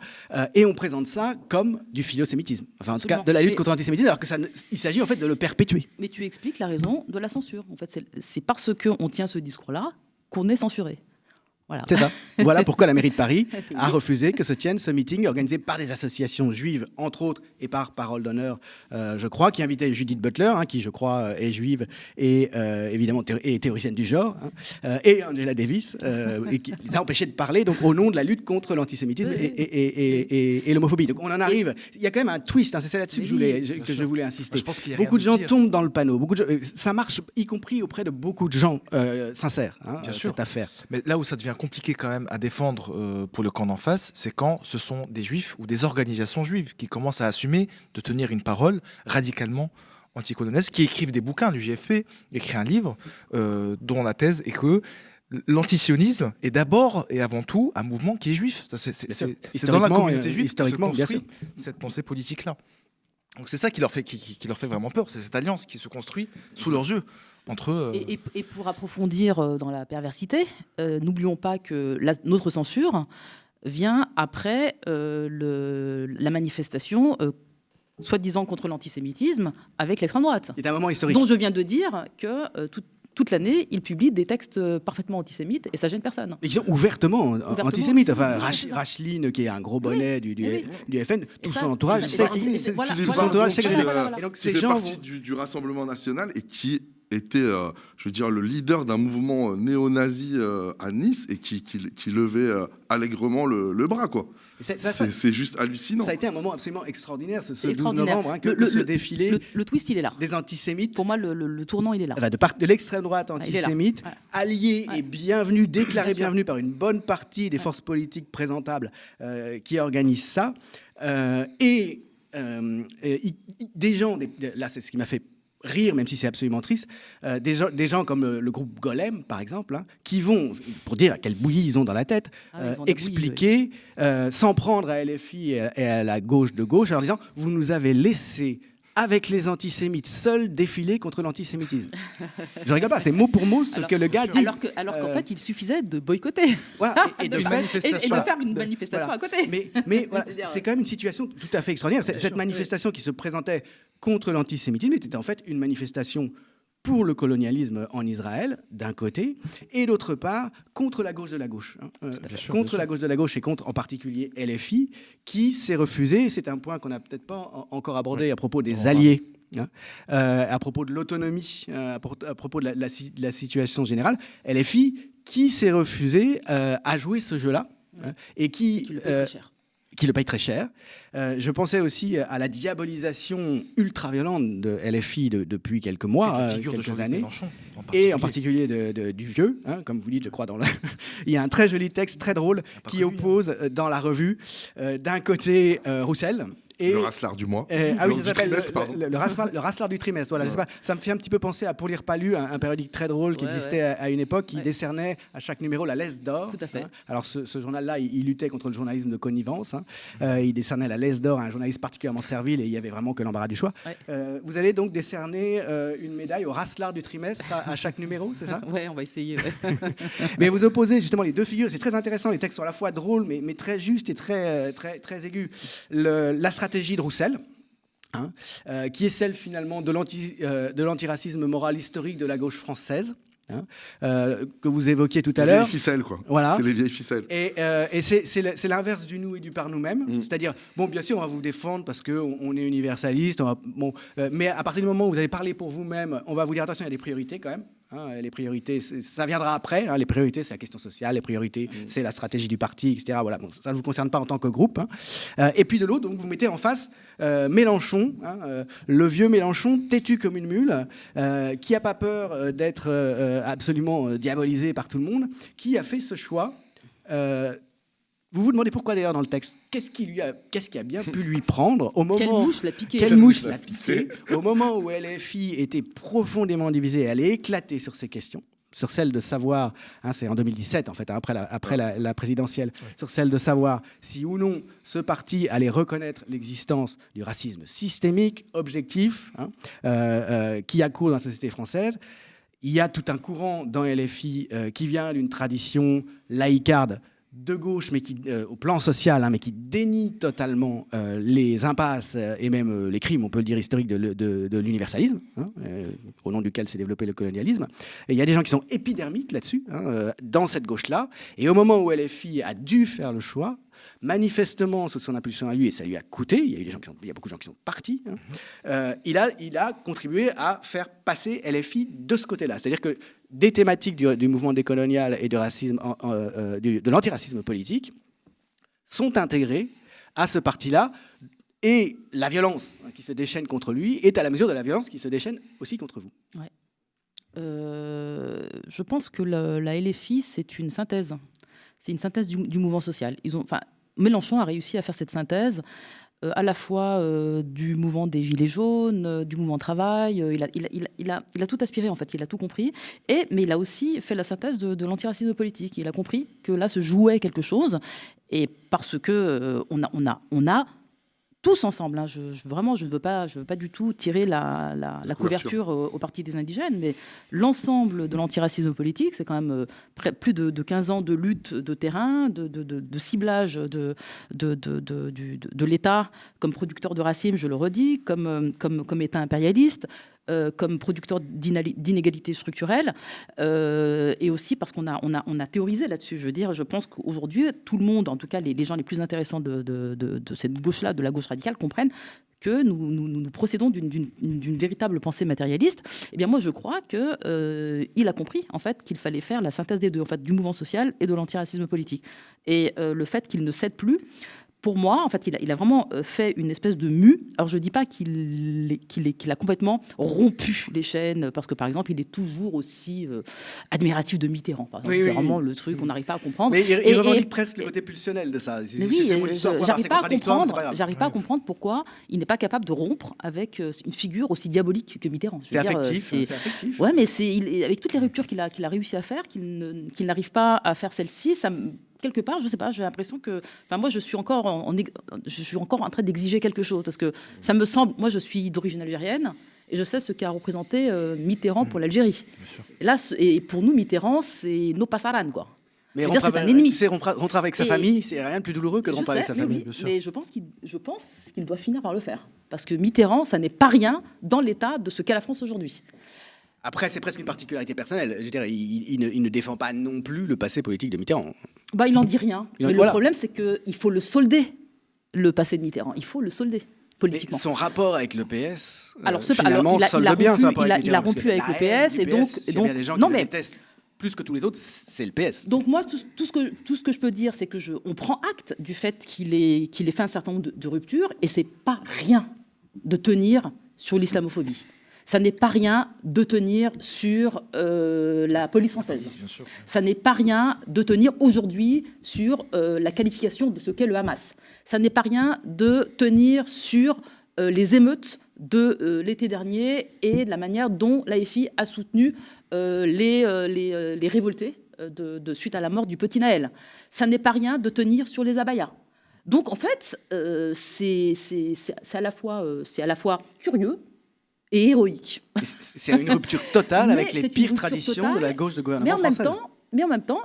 Et on présente ça comme du philosémitisme. Enfin, en tout cas, de la lutte contre l'antisémitisme, alors qu'il s'agit en fait de le perpétuer. Mais tu expliques la raison de la censure. En fait, c'est parce qu'on tient ce discours-là qu'on est censuré. Voilà. C'est ça. Voilà pourquoi la mairie de Paris a refusé que se tienne ce meeting organisé par des associations juives, entre autres, et par Parole d'honneur, je crois, qui invitait Judith Butler, qui, je crois, est juive et évidemment est théoricienne du genre, et Angela Davis, et qui les a empêchés de parler donc, au nom de la lutte contre l'antisémitisme et l'homophobie. Donc on en arrive. Il y a quand même un twist, c'est là-dessus que je voulais insister. Je pense qu'il y a beaucoup de gens pire. tombent dans le panneau. Ça marche, y compris auprès de beaucoup de gens sincères, Bien sûr. cette affaire. Mais là où ça devient compliqué quand même à défendre pour le camp d'en face, c'est quand ce sont des juifs ou des organisations juives qui commencent à assumer de tenir une parole radicalement anticolonialiste, qui écrivent des bouquins. Du JFP écrit un livre dont la thèse est que l'antisionisme est d'abord et avant tout un mouvement qui est juif. C'est dans la communauté juive que se construit cette pensée politique-là. Donc c'est ça qui leur fait vraiment peur, c'est cette alliance qui se construit sous leurs yeux. Entre eux, et pour approfondir dans la perversité, n'oublions pas que notre censure vient après la manifestation soi-disant contre l'antisémitisme avec l'extrême droite. C'est un moment historique. Dont je viens de dire que toute l'année, ils publient des textes parfaitement antisémites et ça gêne personne. Ils sont ouvertement antisémites. Enfin, antisémites. Racheline, qui est un gros bonnet du FN, tout ça, son entourage et sait ça, qu'il c'est- voilà, tout voilà, son entourage sait que- voilà. Et donc qui ces fait gens partie vont- du Rassemblement national et qui était, je veux dire, le leader d'un mouvement néo-nazi à Nice et qui levait allègrement le bras, quoi. C'est juste hallucinant. Ça a été un moment absolument extraordinaire, ce 12 extraordinaire. novembre, hein, que ce défilé Le twist, il est là. des antisémites. Pour moi, le tournant, il est là. Voilà, de l'extrême droite il est là. antisémite, Ouais. alliés et bienvenus, déclarés Bien sûr. bienvenus par une bonne partie des forces politiques présentables qui organisent ça. Des gens, là c'est ce qui m'a fait rire, même si c'est absolument triste, des gens comme le groupe Golem, par exemple, hein, qui vont, pour dire à quelle bouillie ils ont dans la tête, Ils ont des expliquer, s'en prendre à LFI et à la gauche de gauche, en disant « Vous nous avez laissé avec les antisémites seuls défiler contre l'antisémitisme. » Je rigole pas, c'est mot pour mot ce que le gars dit. Alors qu'en fait, il suffisait de boycotter Voilà, et de Une fait- manifestation. et de faire une manifestation Voilà. à côté. Mais voilà, C'est-à-dire, c'est quand même une situation tout à fait extraordinaire. Cette manifestation qui se présentait contre l'antisémitisme était en fait une manifestation pour le colonialisme en Israël, d'un côté, et d'autre part, contre la gauche de la gauche. Contre la gauche de la gauche et contre en particulier LFI, qui s'est refusé, et c'est un point qu'on n'a peut-être pas encore abordé à propos des alliés, hein, à propos de l'autonomie, à propos de la situation générale, LFI qui s'est refusé à jouer ce jeu-là, hein, et Qui le paye très cher. qui le paye très cher. Je pensais aussi à la diabolisation ultra-violente de LFI depuis quelques mois, Avec la figure de quelques Jean-Luc années, Mélenchon, et en particulier du vieux, hein, comme vous dites, je crois. Il y a un très joli texte, très drôle, qui oppose dans la revue, d'un côté, Roussel, et Le Rasselard du mois. ah oui, Du ça s'appelle trimestre, pardon. le Rasselard du trimestre. Voilà, je sais pas, ça me fait un petit peu penser à Pour lire pas lu, un périodique très drôle qui existait à une époque, qui décernait à chaque numéro la laisse d'or. Tout à fait. Hein. Alors ce journal-là, il luttait contre le journalisme de connivence. Hein. Il décernait la laisse d'or à un journaliste particulièrement servile et il y avait vraiment que l'embarras du choix. Ouais. Vous allez donc décerner une médaille au Rasselard du trimestre à chaque numéro, c'est ça? Ouais, on va essayer. Ouais. Mais vous opposez justement les deux figures, c'est très intéressant, les textes sont à la fois drôles mais très justes et très aigus. La stratégie de Roussel, hein, qui est celle finalement de l'antiracisme moral historique de la gauche française, hein, que vous évoquiez tout à Les vieilles l'heure. ficelles, quoi. Voilà. C'est les vieilles ficelles. Et c'est l'inverse du nous et du par nous-mêmes. C'est-à-dire, bon, bien sûr, on va vous défendre parce qu'on est universaliste, mais à partir du moment où vous allez parler pour vous-même, on va vous dire attention, il y a des priorités quand même. Hein, les priorités, ça viendra après. Hein, les priorités, c'est la question sociale. Les priorités, c'est la stratégie du parti, etc. Voilà, bon, ça ne vous concerne pas en tant que groupe. Hein. Et puis de l'autre, donc vous mettez en face Mélenchon, hein, le vieux Mélenchon, têtu comme une mule, qui n'a pas peur d'être absolument diabolisé par tout le monde, qui a fait ce choix. Vous vous demandez pourquoi d'ailleurs dans le texte. Qu'est-ce qui a bien pu lui prendre au moment... Quelle mouche l'a piqué. Quelle mouche l'a piqué au moment où LFI était profondément divisée. Elle est éclatée sur ces questions, sur celle de savoir, hein, c'est en 2017 en fait, hein, après la présidentielle, sur celle de savoir si ou non ce parti allait reconnaître l'existence du racisme systémique, objectif, hein, qui a cours dans la société française. Il y a tout un courant dans LFI qui vient d'une tradition laïcarde de gauche, mais qui, au plan social, hein, mais qui dénie totalement les impasses et même les crimes, on peut le dire, historiques de l'universalisme, hein, au nom duquel s'est développé le colonialisme. Et il y a des gens qui sont épidermiques là-dessus, hein, dans cette gauche-là. Et au moment où LFI a dû faire le choix, manifestement, sous son impulsion à lui, et ça lui a coûté, il y a beaucoup de gens qui sont partis, hein, il a contribué à faire passer LFI de ce côté-là. C'est-à-dire que des thématiques du mouvement décolonial et du racisme, de l'antiracisme politique sont intégrées à ce parti-là, et la violence qui se déchaîne contre lui est à la mesure de la violence qui se déchaîne aussi contre vous. Ouais. Je pense que la LFI, c'est une synthèse. C'est une synthèse du mouvement social. Mélenchon a réussi à faire cette synthèse à la fois du mouvement des Gilets jaunes, du mouvement travail. Il a tout aspiré, en fait, il a tout compris. Mais il a aussi fait la synthèse de l'antiracisme politique. Il a compris que là se jouait quelque chose. Et parce que on a tous ensemble, hein, je ne veux pas du tout tirer la couverture au Parti des indigènes, mais l'ensemble de l'antiracisme politique, c'est quand même plus de 15 ans de lutte de terrain, de ciblage de l'État comme producteur de racisme, je le redis, comme État impérialiste, comme producteur d'inégalités structurelles, et aussi parce qu'on a théorisé là-dessus. Je veux dire, je pense qu'aujourd'hui, tout le monde, en tout cas les gens les plus intéressants de cette gauche-là, de la gauche radicale, comprennent que nous procédons d'une véritable pensée matérialiste. Eh bien, moi, je crois qu'il a compris, en fait, qu'il fallait faire la synthèse des deux, en fait, du mouvement social et de l'antiracisme politique. Et le fait qu'il ne cède plus, pour moi, en fait, il a vraiment fait une espèce de mue. Alors, je ne dis pas qu'il a complètement rompu les chaînes, parce que, par exemple, il est toujours aussi admiratif de Mitterrand. Par exemple. C'est vraiment le truc qu'on n'arrive pas à comprendre. Mais il revendique presque le côté pulsionnel de ça. Mais oui, j'arrive pas à comprendre pourquoi il n'est pas capable de rompre avec une figure aussi diabolique que Mitterrand. C'est affectif. Ouais, mais avec toutes les ruptures qu'il a réussi à faire, qu'il n'arrive pas à faire celle-ci, ça quelque part, je sais pas, j'ai l'impression que, enfin, moi, je suis encore en train d'exiger quelque chose, parce que ça me semble, moi, je suis d'origine algérienne, et je sais ce qu'a représenté Mitterrand pour l'Algérie. Et là, et pour nous, Mitterrand, c'est nos passaran, quoi. Mais c'est un ennemi. Tu sais, rompre avec sa famille, c'est rien de plus douloureux que de rompre avec sa famille. Oui, mais je pense qu'il doit finir par le faire, parce que Mitterrand, ça n'est pas rien dans l'état de ce qu'est la France aujourd'hui. Après, c'est presque une particularité personnelle. Je veux dire, il ne défend pas non plus le passé politique de Mitterrand. Bah, il n'en dit rien. Mais le problème, c'est qu'il faut le solder, le passé de Mitterrand. Il faut le solder politiquement. Mais son rapport avec le PS, finalement, solde bien. Il a rompu avec le PS. Et donc, il y a des gens qui le détestent plus que tous les autres, c'est le PS. Donc moi, tout ce que je peux dire, c'est on prend acte du fait qu'il ait fait un certain nombre de ruptures, et c'est pas rien de tenir sur l'islamophobie. Ça n'est pas rien de tenir sur la police française. Ça n'est pas rien de tenir aujourd'hui sur la qualification de ce qu'est le Hamas. Ça n'est pas rien de tenir sur les émeutes de l'été dernier et de la manière dont l'AFI a soutenu les révoltés suite à la mort du petit Naël. Ça n'est pas rien de tenir sur les abayas. Donc en fait, c'est à la fois curieux et héroïque. C'est une rupture totale avec les pires traditions de la gauche de gouvernement française. Mais en même temps,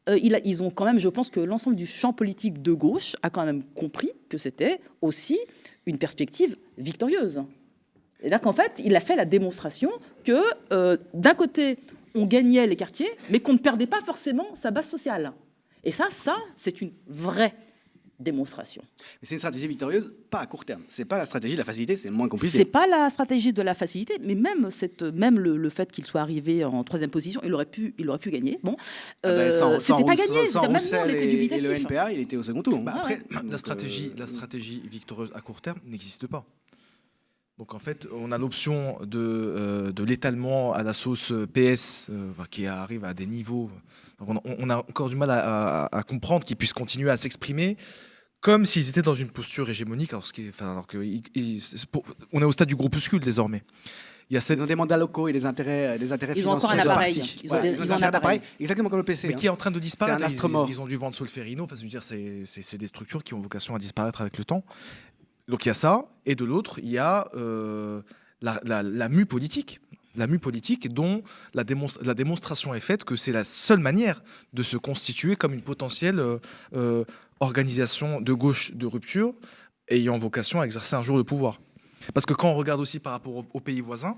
ils ont quand même, je pense que l'ensemble du champ politique de gauche a quand même compris que c'était aussi une perspective victorieuse. Et là qu'en fait, il a fait la démonstration que d'un côté, on gagnait les quartiers, mais qu'on ne perdait pas forcément sa base sociale. Et ça, c'est une vraie démonstration. Mais c'est une stratégie victorieuse, pas à court terme. C'est pas la stratégie de la facilité, c'est moins compliqué. C'est pas la stratégie de la facilité, mais même le fait qu'il soit arrivé en troisième position, il aurait pu gagner. Bon, c'était pas gagné. Même nous, on était dubitatifs. Et le NPA, il était au second tour. Après, la stratégie victorieuse à court terme n'existe pas. Donc en fait, on a l'option de l'étalement à la sauce PS qui arrive à des niveaux. On a encore du mal à comprendre qu'ils puissent continuer à s'exprimer comme s'ils étaient dans une posture hégémonique, on est au stade du groupuscule désormais. Ils ont des mandats locaux et des intérêts financiers. Ils ont encore un appareil. Ils ont un appareil. Exactement comme le PC. Mais qui est en train de disparaître. C'est un astre mort. Ils ont dû vendre Solferino. Enfin, je veux dire, c'est des structures qui ont vocation à disparaître avec le temps. Donc il y a ça. Et de l'autre, il y a la mue politique. La mue politique dont la démonstration est faite que c'est la seule manière de se constituer comme une potentielle organisation de gauche de rupture ayant vocation à exercer un jour le pouvoir. Parce que quand on regarde aussi par rapport aux pays voisins,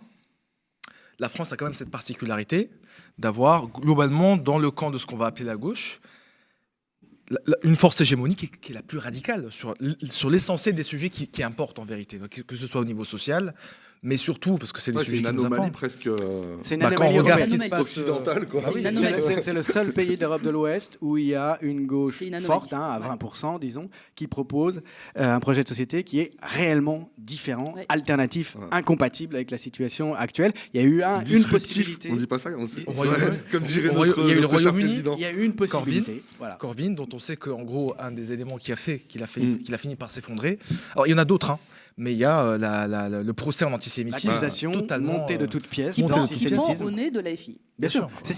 la France a quand même cette particularité d'avoir globalement dans le camp de ce qu'on va appeler la gauche une force hégémonique qui est la plus radicale sur l'essentiel des sujets qui importent en vérité, que ce soit au niveau social, mais surtout parce que c'est des sujets qui nous importent. Presque. C'est une anomalie occidentale, quoi. C'est le seul pays d'Europe de l'Ouest où il y a une gauche forte, à 20%, disons, qui propose un projet de société qui est réellement différent, alternatif, incompatible avec la situation actuelle. Il y a eu une possibilité. On dit pas ça, comme dirait notre cher président. Il y a eu une possibilité. Corbyn, dont on sait qu'en gros, un des éléments qu'il a fini par s'effondrer. Alors, il y en a d'autres, mais il y a le procès en antisémitisme. L'accusation montée de toutes pièces. Qui pend au nez de l'AFI. Bien sûr. C'est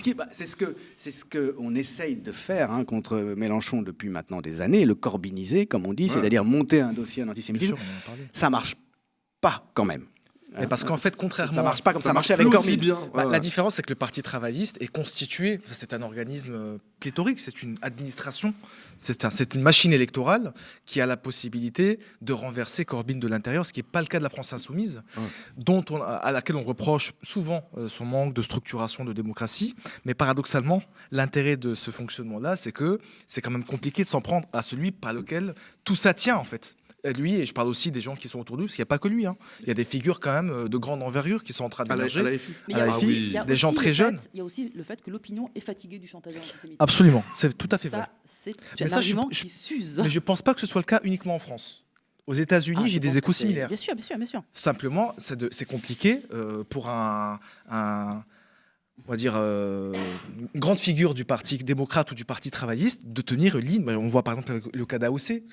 ce qu'on essaye de faire contre Mélenchon depuis maintenant des années, le corbiniser, comme on dit, c'est-à-dire monter un dossier en antisémitisme. Ça marche pas quand même. Mais parce qu'en fait, contrairement, ça marche pas comme ça marchait marche avec plus aussi Corbyn. bien. La différence, c'est que le Parti travailliste est constitué, c'est un organisme pléthorique, c'est une administration, c'est une machine électorale qui a la possibilité de renverser Corbyn de l'intérieur, ce qui n'est pas le cas de la France insoumise, à laquelle on reproche souvent son manque de structuration de démocratie. Mais paradoxalement, l'intérêt de ce fonctionnement-là, c'est que c'est quand même compliqué de s'en prendre à celui par lequel tout ça tient, en fait. Lui, et je parle aussi des gens qui sont autour de lui, parce qu'il n'y a pas que lui. Il y a des figures quand même de grande envergure qui sont en train d'émerger. Mais il y a aussi, il y a des gens aussi très jeunes. Il y a aussi le fait que l'opinion est fatiguée du chantage antisémite. Absolument, c'est tout à fait vrai. Ça, c'est Mais un ça, argument qui s'use. Mais je ne pense pas que ce soit le cas uniquement en France. Aux États-Unis, Ah, j'ai des échos similaires. Bien sûr, bien sûr, bien sûr. Simplement, c'est compliqué pour on va dire, une grande figure du Parti démocrate ou du Parti travailliste de tenir une ligne. On voit par exemple le cas d'AOC,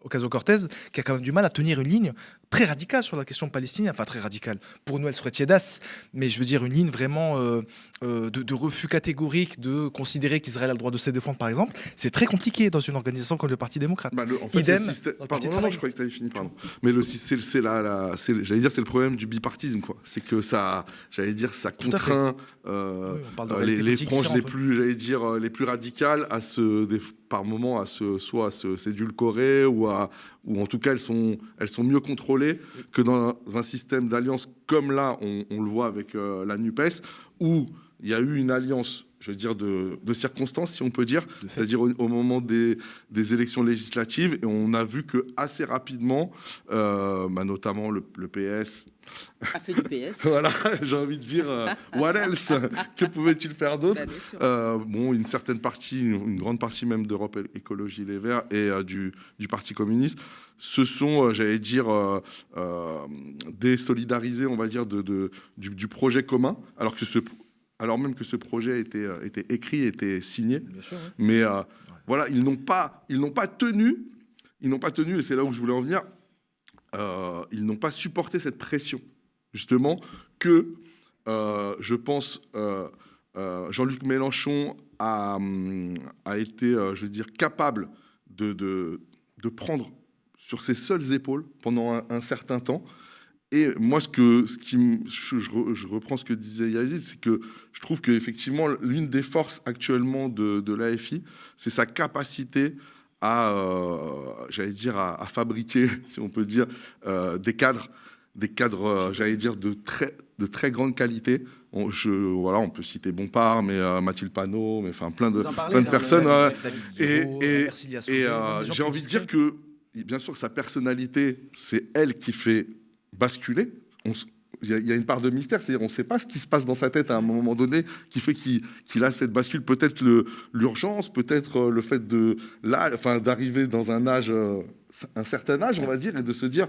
Ocasio-Cortez, qui a quand même du mal à tenir une ligne très radicale sur la question palestinienne. Enfin, très radicale. Pour nous, elle serait tiédasse, mais je veux dire une ligne vraiment de refus catégorique, de considérer qu'Israël a le droit de se défendre, par exemple. C'est très compliqué dans une organisation comme le Parti démocrate. En fait, Idem. Pardon, je croyais que tu avais fini, pardon. Mais j'allais dire, c'est le problème du bipartisme, quoi. C'est que ça, j'allais dire, ça contraint les franges les plus, j'allais dire, les plus radicales à par moment soit à se s'édulcorer ou en tout cas elles sont mieux contrôlées que dans un système d'alliance comme là on le voit avec la NUPES, où il y a eu une alliance, je veux dire, de circonstances, si on peut dire, c'est-à-dire au moment des élections législatives, et on a vu que assez rapidement, notamment le PS a fait du PS. Voilà, j'ai envie de dire, what else? Que pouvait-il faire d'autre? Une certaine partie, une grande partie même d'Europe Écologie Les Verts et du Parti communiste se sont, j'allais dire, désolidarisés, on va dire, du projet commun, alors même que ce projet était écrit, était signé. Bien sûr, oui. Mais voilà, ils n'ont pas tenu, et c'est là où je voulais en venir, ils n'ont pas supporté cette pression, justement, que je pense Jean-Luc Mélenchon a été, je veux dire, capable de prendre sur ses seules épaules pendant un certain temps. Et moi, je reprends ce que disait Yazid, c'est que je trouve qu'effectivement, l'une des forces actuellement de l'AFI, c'est sa capacité j'allais dire, à fabriquer, si on peut dire, des cadres, j'allais dire, de très grande qualité. On peut citer Bompard, mais Mathilde Panot, mais enfin plein de personnes. Et j'ai envie de dire que, bien sûr, sa personnalité, c'est elle qui fait basculer. Il y a une part de mystère, c'est-à-dire on ne sait pas ce qui se passe dans sa tête à un moment donné qui fait qu'il a cette bascule. Peut-être l'urgence, peut-être le fait d'arriver dans un certain âge, on va dire, et de se dire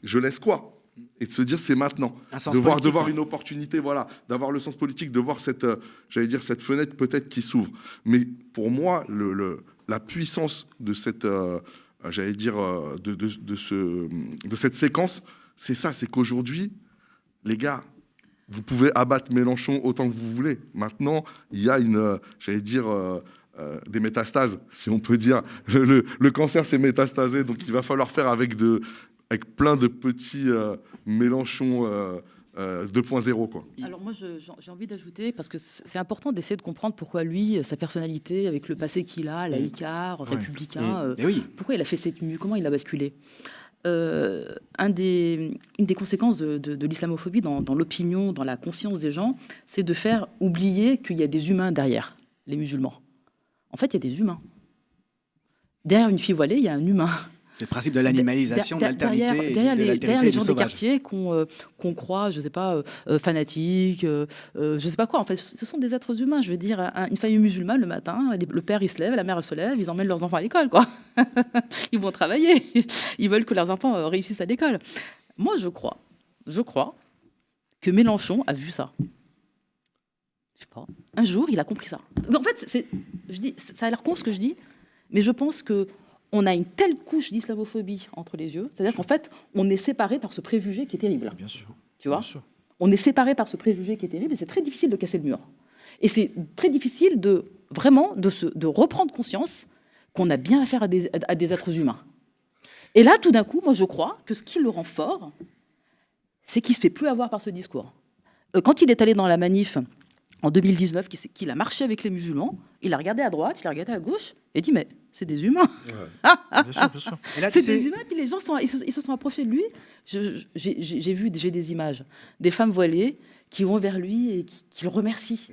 je laisse quoi, et de se dire c'est maintenant, de voir une opportunité, voilà, d'avoir le sens politique, de voir cette fenêtre peut-être qui s'ouvre. Mais pour moi, la puissance de cette, j'allais dire, de cette séquence, c'est ça, c'est qu'aujourd'hui, les gars, vous pouvez abattre Mélenchon autant que vous voulez. Maintenant, il y a des métastases, si on peut dire. Le cancer s'est métastasé, donc il va falloir faire avec plein de petits Mélenchon 2.0, quoi. Alors moi, j'ai envie d'ajouter, parce que c'est important d'essayer de comprendre pourquoi lui, sa personnalité, avec le passé qu'il a, laïcard, républicain, pourquoi il a fait cette mue, comment il a basculé. Une des conséquences de l'islamophobie dans l'opinion, dans la conscience des gens, c'est de faire oublier qu'il y a des humains derrière les musulmans. En fait, il y a des humains. Derrière une fille voilée, il y a un humain. C'est le principe de l'animalisation, de l'altérité. Derrière les gens des quartiers qu'on croit, je ne sais pas, fanatiques, je ne sais pas quoi. En fait, ce sont des êtres humains. Je veux dire, une famille musulmane, le matin, le père, il se lève, la mère, elle se lève, ils emmènent leurs enfants à l'école, quoi. Ils vont travailler. Ils veulent que leurs enfants réussissent à l'école. Moi, je crois que Mélenchon a vu ça. Je sais pas. Un jour, il a compris ça. En fait, je dis, ça a l'air con ce que je dis, mais je pense que on a une telle couche d'islamophobie entre les yeux, c'est-à-dire qu'en fait, on est séparé par ce préjugé qui est terrible. Bien sûr. Tu vois ? Bien sûr. On est séparé par ce préjugé qui est terrible et c'est très difficile de casser le mur. Et c'est très difficile de reprendre conscience qu'on a bien affaire à des êtres humains. Et là, tout d'un coup, moi, je crois que ce qui le rend fort, c'est qu'il ne se fait plus avoir par ce discours. Quand il est allé dans la manif en 2019, qu'il a marché avec les musulmans, il a regardé à droite, il a regardé à gauche, et dit, mais c'est des humains. Bien sûr, bien sûr. Et là, C'est tu sais, des humains, puis les gens ils se sont approchés de lui. J'ai des images, des femmes voilées qui vont vers lui et qui le remercient.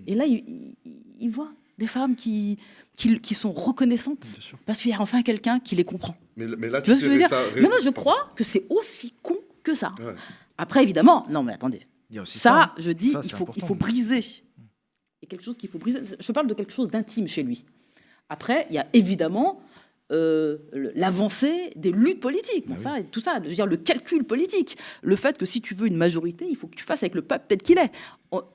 Et là, il voit des femmes qui sont reconnaissantes Bien sûr. parce qu'il y a enfin quelqu'un qui les comprend. Mais là, Tu vois ce que je veux dire? ça... Mais moi, je crois que c'est aussi con que ça. Ouais. Après, évidemment, non, mais attendez. Il y a aussi Ça, je dis, Ça, il c'est faut important. briser. Il y a quelque chose qu'il faut briser. Je parle de quelque chose d'intime chez lui. Après, il y a évidemment l'avancée des luttes politiques. Bon, ça, tout ça, je veux dire, le calcul politique. Le fait que si tu veux une majorité, il faut que tu fasses avec le peuple tel qu'il est.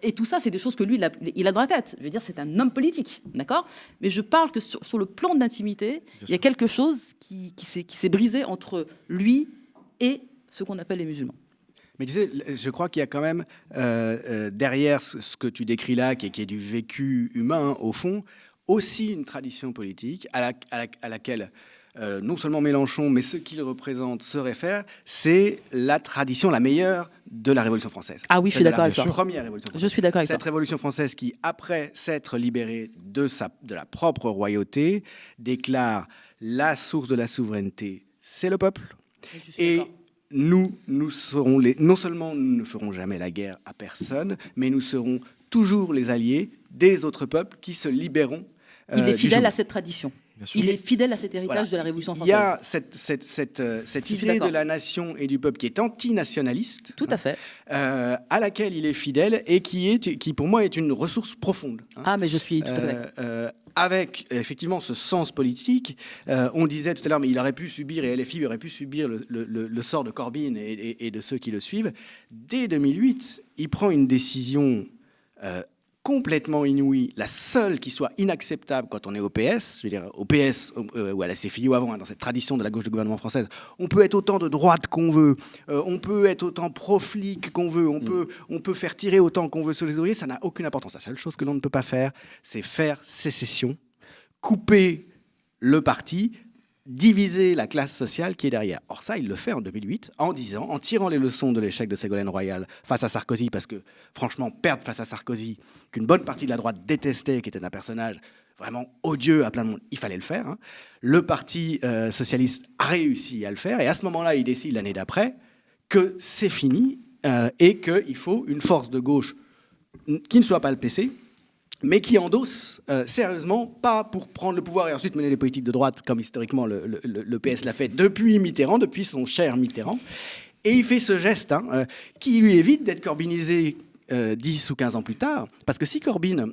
Et tout ça, c'est des choses que lui, il a dans la tête. Je veux dire, c'est un homme politique, d'accord? Mais je parle que sur le plan d'intimité, il y a quelque chose qui s'est brisé entre lui et ce qu'on appelle les musulmans. mais tu sais, je crois qu'il y a quand même derrière ce que tu décris là, qui est du vécu humain, au fond, aussi une tradition politique à laquelle non seulement Mélenchon, mais ceux qu'il représente se réfèrent. C'est la tradition la meilleure de la Révolution française. Ah oui, je suis d'accord avec toi. La première Révolution française. Je suis d'accord avec Cette toi. Révolution française qui, après s'être libérée de la propre royauté, déclare la source de la souveraineté, c'est le peuple. Je suis Et d'accord. nous serons non seulement nous ne ferons jamais la guerre à personne, mais nous serons toujours les alliés des autres peuples qui se libéreront. Il est du fidèle joug. à cette tradition. Bien sûr. Il est fidèle à cet héritage Voilà. de la Révolution Il française. y a cette Je suis idée d'accord. de la nation et du peuple qui est antinationaliste, Tout à fait. à laquelle il est fidèle et qui pour moi est une ressource profonde. Hein. Ah, mais je suis tout à fait d'accord. Avec effectivement ce sens politique, on disait tout à l'heure, mais il aurait pu subir, et LFI aurait pu subir le sort de Corbyn et de ceux qui le suivent. Dès 2008, il prend une décision complètement inouïe, la seule qui soit inacceptable quand on est au PS, je veux dire au PS ou à la CFI ou avant, hein, dans cette tradition de la gauche de gouvernement française, on peut être autant de droite qu'on veut, on peut être autant pro-flic qu'on veut, on peut faire tirer autant qu'on veut sur les ouvriers, ça n'a aucune importance. La seule chose que l'on ne peut pas faire, c'est faire sécession, couper le parti, diviser la classe sociale qui est derrière. Or ça, il le fait en 2008, en tirant les leçons de l'échec de Ségolène Royal face à Sarkozy, parce que franchement, perdre face à Sarkozy, qu'une bonne partie de la droite détestait, qui était un personnage vraiment odieux à plein de monde, il fallait le faire. Hein. Le Parti socialiste a réussi à le faire, et à ce moment-là, il décide l'année d'après que c'est fini et qu'il faut une force de gauche qui ne soit pas le PC, mais qui endosse sérieusement, pas pour prendre le pouvoir et ensuite mener les politiques de droite, comme historiquement le PS l'a fait depuis Mitterrand, depuis son cher Mitterrand. Et il fait ce geste qui lui évite d'être corbynisé 10 ou 15 ans plus tard. Parce que si Corbyn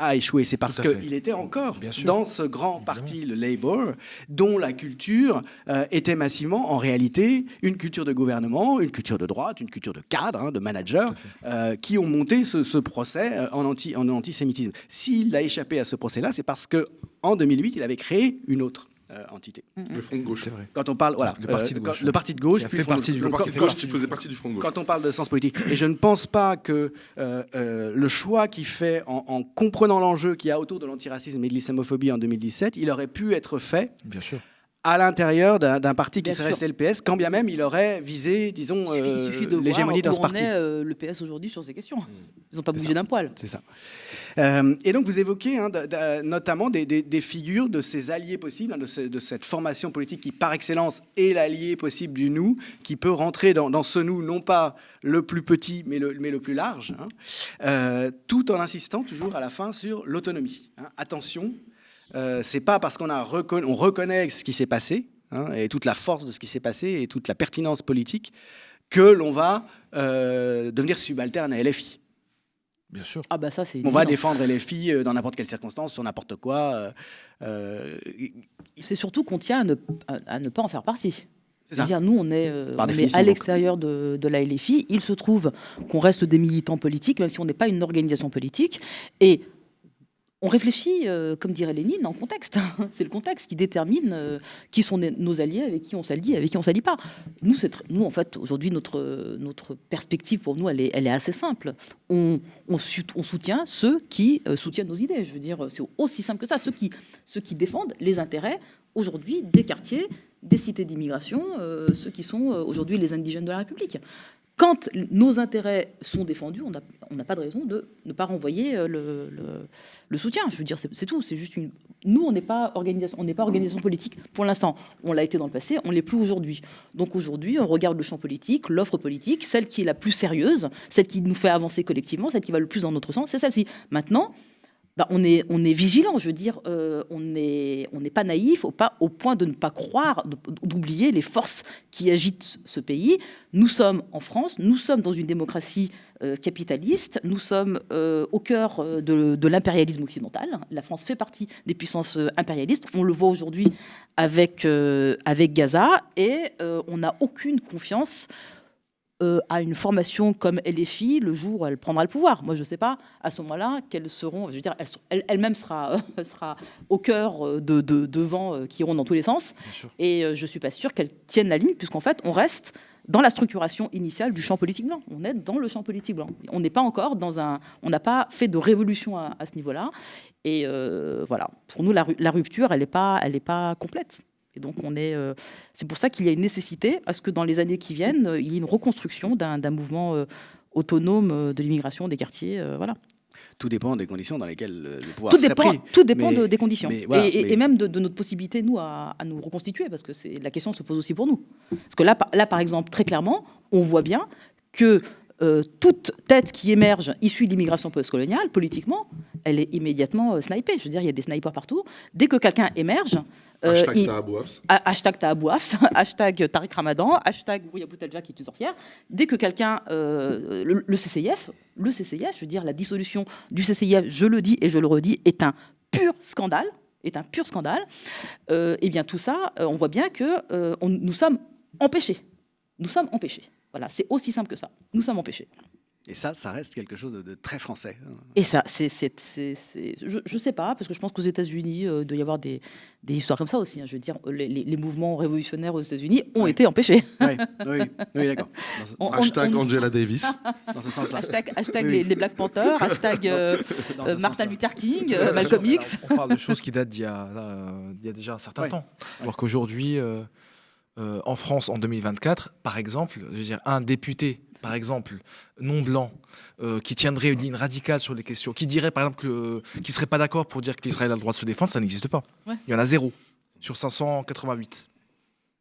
a échoué, c'est parce Tout à fait. qu'il était encore Bien sûr. dans ce grand parti, le Labour, dont la culture était massivement, en réalité, une culture de gouvernement, une culture de droite, une culture de cadre, hein, de managers, qui ont monté ce procès en antisémitisme. S'il a échappé à ce procès-là, c'est parce qu'en 2008, il avait créé une autre entité. Le Front de gauche. C'est vrai. Quand on parle, voilà, Le parti de gauche. le parti de gauche, Qui a puis fait le Front de partie du gauche. Le parti de Quand- gauche qui faisait partie du Front de gauche. quand on parle de sens politique. Et je ne pense pas que le choix qu'il fait en comprenant l'enjeu qu'il y a autour de l'antiracisme et de l'islamophobie en 2017, il aurait pu être fait Bien sûr. à l'intérieur d'un parti qui Bien serait sûr. CLPS, quand bien même il aurait visé, disons, Il suffit de voir l'hégémonie dans où ce en parti. est le PS aujourd'hui sur ces questions. Ils n'ont pas bougé d'un poil. C'est ça. Et donc vous évoquez notamment des figures de ces alliés possibles, hein, de cette formation politique qui par excellence est l'allié possible du nous, qui peut rentrer dans ce nous, non pas le plus petit, mais le plus large, hein, tout en insistant toujours à la fin sur l'autonomie. Hein. Attention, c'est pas parce on reconnaît ce qui s'est passé, hein, et toute la force de ce qui s'est passé et toute la pertinence politique, que l'on va devenir subalterne à LFI. Bien sûr. Ah bah ça, c'est On va évident. défendre LFI dans n'importe quelle circonstance, sur n'importe quoi. C'est surtout qu'on tient à ne pas en faire partie. C'est ça. C'est-à-dire, nous, on est Par définition, à donc. l'extérieur de la LFI. Il se trouve qu'on reste des militants politiques, même si on n'est pas une organisation politique. Et on réfléchit, comme dirait Lénine, en contexte. C'est le contexte qui détermine qui sont nos alliés, avec qui on s'allie, avec qui on ne s'allie pas. Nous, en fait, aujourd'hui, notre perspective, pour nous, elle est assez simple. On soutient ceux qui soutiennent nos idées. Je veux dire, c'est aussi simple que ça. Ceux qui défendent les intérêts, aujourd'hui, des quartiers, des cités d'immigration, ceux qui sont aujourd'hui les indigènes de la République. quand nos intérêts sont défendus, on n'a pas de raison de ne pas renvoyer le soutien. Je veux dire, c'est tout. C'est juste une. Nous, on n'est pas organisation politique pour l'instant. On l'a été dans le passé, on l'est plus aujourd'hui. Donc aujourd'hui, on regarde le champ politique, l'offre politique, celle qui est la plus sérieuse, celle qui nous fait avancer collectivement, celle qui va le plus dans notre sens, c'est celle-ci. Maintenant, on est vigilant, je veux dire, on n'est pas naïf au point de ne pas croire, d'oublier les forces qui agitent ce pays. Nous sommes en France, nous sommes dans une démocratie capitaliste, nous sommes au cœur de l'impérialisme occidental. La France fait partie des puissances impérialistes, on le voit aujourd'hui avec Gaza, et on n'a aucune confiance à une formation comme LFI le jour où elle prendra le pouvoir. Moi, je ne sais pas, à ce moment-là, quelles seront... Je veux dire, elle-même sera au cœur de vents qui iront dans tous les sens. Et je ne suis pas sûre qu'elle tienne la ligne, puisqu'en fait, on reste dans la structuration initiale du champ politique blanc. On est dans le champ politique blanc. On n'est pas encore dans un... On n'a pas fait de révolution à ce niveau-là. Et voilà, pour nous, la rupture, elle n'est pas complète. Et donc, c'est pour ça qu'il y a une nécessité à ce que dans les années qui viennent, il y ait une reconstruction d'un mouvement autonome de l'immigration des quartiers. Voilà. Tout dépend des conditions dans lesquelles le pouvoir serait pris. Tout dépend des conditions. Voilà, et même de notre possibilité, nous, à nous reconstituer, parce que la question se pose aussi pour nous. Parce que là, par exemple, très clairement, on voit bien que toute tête qui émerge issue de l'immigration postcoloniale, politiquement, elle est immédiatement snipée. Je veux dire, il y a des snipers partout. Dès que quelqu'un émerge... Hashtag Tahabouafs. Hashtag Tahabouafs, hashtag Tariq Ramadan, hashtag Bouya Boutelja qui est une sorcière. Dès que quelqu'un... le CCIF, je veux dire, la dissolution du CCIF, je le dis et je le redis, est un pur scandale. Et bien tout ça, on voit bien que nous sommes empêchés. Voilà, c'est aussi simple que ça. Nous sommes empêchés. Et ça reste quelque chose de très français. Et ça, je sais pas, parce que je pense qu'aux États-Unis, il doit y avoir des histoires comme ça aussi. Hein. Je veux dire, les mouvements révolutionnaires aux États-Unis ont été empêchés. Oui, d'accord. Hashtag Angela Davis. Dans ce sens-là. Hashtag les Black Panthers, hashtag Martin Luther King, Malcolm X. On parle de choses qui datent d'il y a déjà un certain temps. Alors qu'aujourd'hui, en France, en 2024, par exemple, je veux dire, un député, par exemple, non blanc, qui tiendrait une ligne radicale sur les questions, qui dirait par exemple qu'il ne serait pas d'accord pour dire que l'Israël a le droit de se défendre, ça n'existe pas. Ouais. Il y en a 0 sur 588.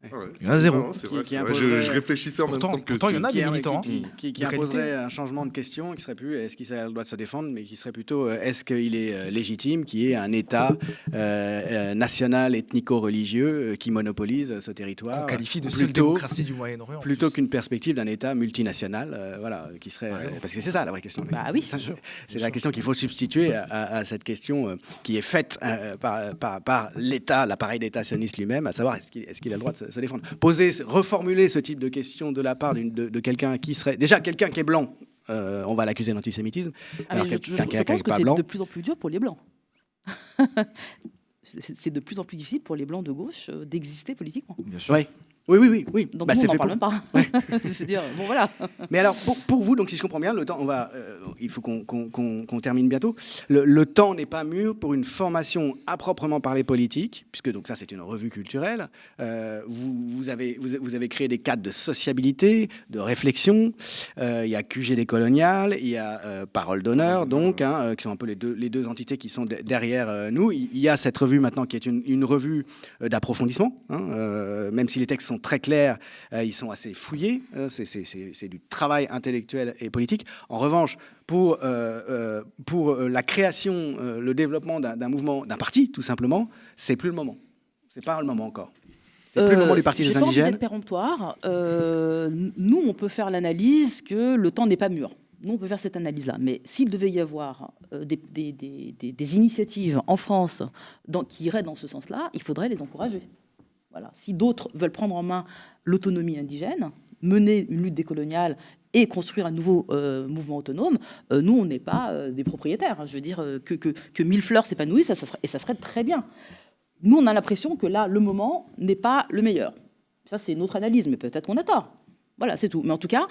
Ah ouais. Il y en a 0. Non, c'est vrai, je réfléchissais en même temps que pourtant, il y en a des militants qui imposerait un changement de question qui serait plus est-ce qu'Israël a le droit de se défendre, mais qui serait plutôt est-ce qu'il est légitime qu'il y ait un État national, ethnico-religieux qui monopolise ce territoire. On qualifie de seule démocratie du Moyen-Orient. Plutôt qu'une perspective d'un État multinational, voilà, qui serait. Parce que c'est ça la vraie question. Bah oui, c'est la question qu'il faut substituer à cette question qui est faite par l'État, l'appareil d'État sioniste lui-même, à savoir est-ce qu'il a le droit de se défendre. Reformuler ce type de question de la part de quelqu'un qui serait... Déjà, quelqu'un qui est blanc, on va l'accuser d'antisémitisme. Je pense que c'est de plus en plus dur pour les blancs. C'est de plus en plus difficile pour les blancs de gauche d'exister politiquement. Bien sûr. Oui. Donc nous, on n'en parle même pas. Ouais. Je veux dire, bon voilà. Mais alors, pour vous, donc si je comprends bien, le temps, il faut qu'on termine bientôt. Le temps n'est pas mûr pour une formation à proprement parler politique, puisque donc ça c'est une revue culturelle. Vous avez créé des cadres de sociabilité, de réflexion. Il y a QG décolonial, il y a Parole d'honneur, donc qui sont un peu les deux entités qui sont derrière nous. Il y a cette revue maintenant qui est une revue d'approfondissement, même si les textes sont très clairs, ils sont assez fouillés, c'est du travail intellectuel et politique. En revanche, pour la création, le développement d'un mouvement, d'un parti, tout simplement, c'est plus le moment. C'est pas le moment encore. C'est plus le moment du Parti des indigènes. J'ai pas envie d'être péremptoire. Nous, on peut faire l'analyse que le temps n'est pas mûr. Nous, on peut faire cette analyse-là. Mais s'il devait y avoir des initiatives en France qui iraient dans ce sens-là, il faudrait les encourager. Voilà. Si d'autres veulent prendre en main l'autonomie indigène, mener une lutte décoloniale et construire un nouveau mouvement autonome, nous, on n'est pas des propriétaires. Je veux dire que mille fleurs s'épanouissent, et ça serait très bien. Nous, on a l'impression que là, le moment n'est pas le meilleur. Ça, c'est notre analyse, mais peut-être qu'on a tort. Voilà, c'est tout. Mais en tout cas,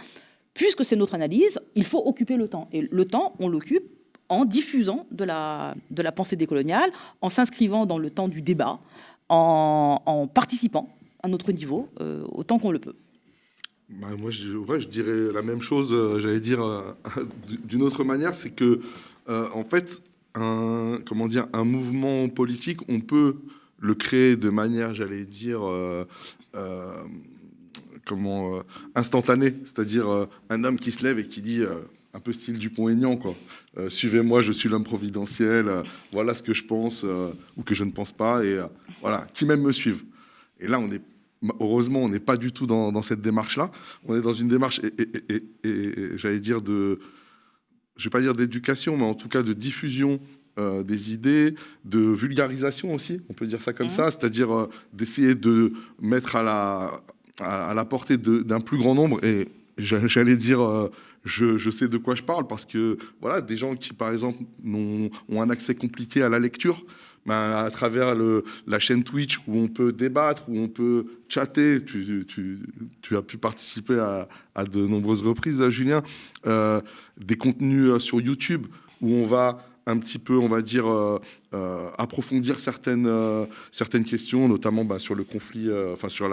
puisque c'est notre analyse, il faut occuper le temps. Et le temps, on l'occupe en diffusant de la pensée décoloniale, en s'inscrivant dans le temps du débat, en participant à notre niveau autant qu'on le peut. Moi, je dirais la même chose, j'allais dire d'une autre manière, c'est que, en fait, un mouvement politique, on peut le créer de manière, j'allais dire, instantanée, c'est-à-dire un homme qui se lève et qui dit, un peu style Dupont-Aignan, quoi. Suivez-moi, je suis l'homme providentiel, voilà ce que je pense ou que je ne pense pas, et voilà, qui même me suivent. Et là, heureusement, on n'est pas du tout dans cette démarche-là. On est dans une démarche, et j'allais dire je ne vais pas dire d'éducation, mais en tout cas de diffusion des idées, de vulgarisation aussi, on peut dire ça comme ça, c'est-à-dire d'essayer de mettre à la portée d'un plus grand nombre. Et j'allais dire, je sais de quoi je parle, parce que voilà, des gens qui, par exemple, ont un accès compliqué à la lecture, à travers la chaîne Twitch où on peut débattre, où on peut chatter. Tu as pu participer à de nombreuses reprises, Julien. Des contenus sur YouTube où on va un petit peu, on va dire, approfondir certaines questions, notamment sur le conflit, sur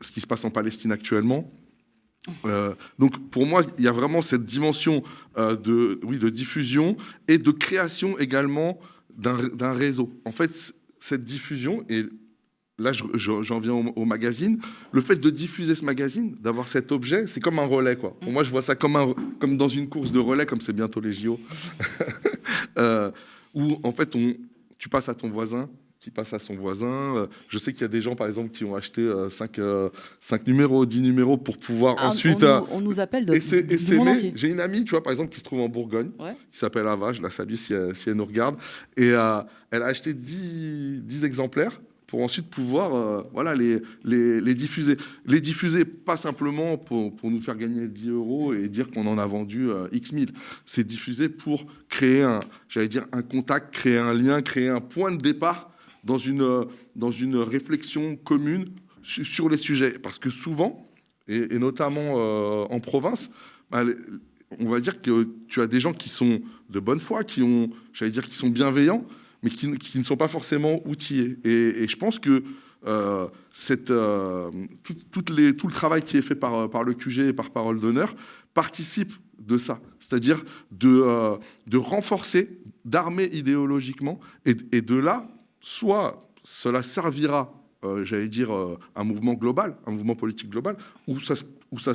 ce qui se passe en Palestine actuellement. Donc pour moi, il y a vraiment cette dimension de diffusion et de création également d'un réseau. En fait, cette diffusion, et là j'en viens au magazine, le fait de diffuser ce magazine, d'avoir cet objet, c'est comme un relais, quoi. Pour moi, je vois ça comme dans une course de relais, comme c'est bientôt les JO, où en fait tu passes à ton voisin, qui passe à son voisin. Je sais qu'il y a des gens, par exemple, qui ont acheté 5 numéros, 10 numéros pour pouvoir ensuite... On nous appelle du monde entier. J'ai une amie, tu vois, par exemple, qui se trouve en Bourgogne, qui s'appelle Ava, je la salue si elle nous regarde, et elle a acheté 10 exemplaires pour ensuite pouvoir les diffuser. Les diffuser, pas simplement pour nous faire gagner 10 € et dire qu'on en a vendu X mille. C'est diffuser pour créer un contact, créer un lien, créer un point de départ dans une réflexion commune sur les sujets. Parce que souvent, et notamment en province, on va dire que tu as des gens qui sont de bonne foi, qui sont bienveillants, mais qui ne sont pas forcément outillés. Et je pense que tout le travail qui est fait par le QG et par Parole d'Honneur participe de ça. C'est-à-dire de renforcer, d'armer idéologiquement, et de là, soit cela servira, un mouvement global, un mouvement politique global, ou ça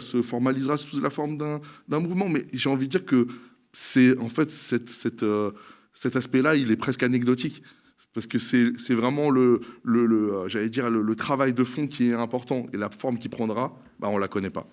se formalisera sous la forme d'un mouvement. Mais j'ai envie de dire que c'est en fait cet aspect-là, il est presque anecdotique, parce que c'est vraiment le travail de fond qui est important, et la forme qu'il prendra, on la connaît pas.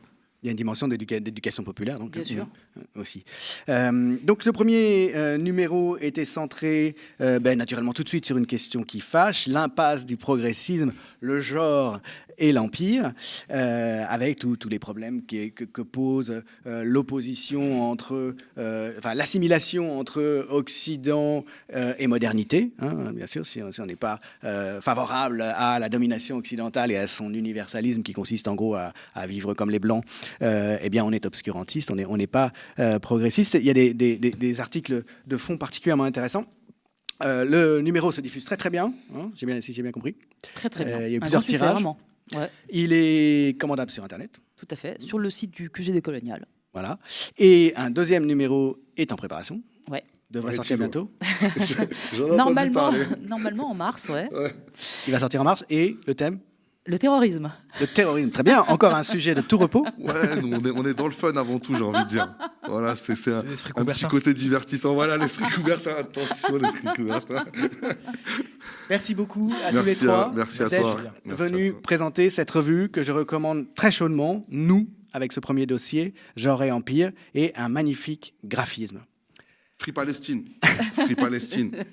Il y a une dimension d'éducation populaire, donc, bien sûr. Aussi. Donc le premier numéro était centré naturellement tout de suite sur une question qui fâche, l'impasse du progressisme, le genre et l'empire, avec tous les problèmes que pose l'opposition entre, l'assimilation entre Occident et modernité. Hein, bien sûr, si on n'est pas favorable à la domination occidentale et à son universalisme qui consiste en gros à vivre comme les Blancs, eh bien on est obscurantiste, on n'est pas progressiste. Il y a des articles de fond particulièrement intéressants. Le numéro se diffuse très très bien, hein, si j'ai bien compris. Très très bien. Il y a eu plusieurs tirages. Ouais. Il est commandable sur Internet. Tout à fait, sur le site du QG Décolonial. Voilà. Et un deuxième numéro est en préparation. Ouais. Devrait sortir bientôt. Normalement en mars, ouais. Il va sortir en mars. Et le thème ? Le terrorisme. Le terrorisme, très bien. Encore un sujet de tout repos. Ouais, on est dans le fun avant tout, j'ai envie de dire. Voilà, c'est un petit côté divertissant. Voilà, l'esprit Coubertin. Attention, l'esprit Coubertin. Merci beaucoup à tous les trois. Merci à toi. Venus présenter cette revue que je recommande très chaudement. Nous, avec ce premier dossier, Genre et Empire, et un magnifique graphisme. Free Palestine. Free Palestine.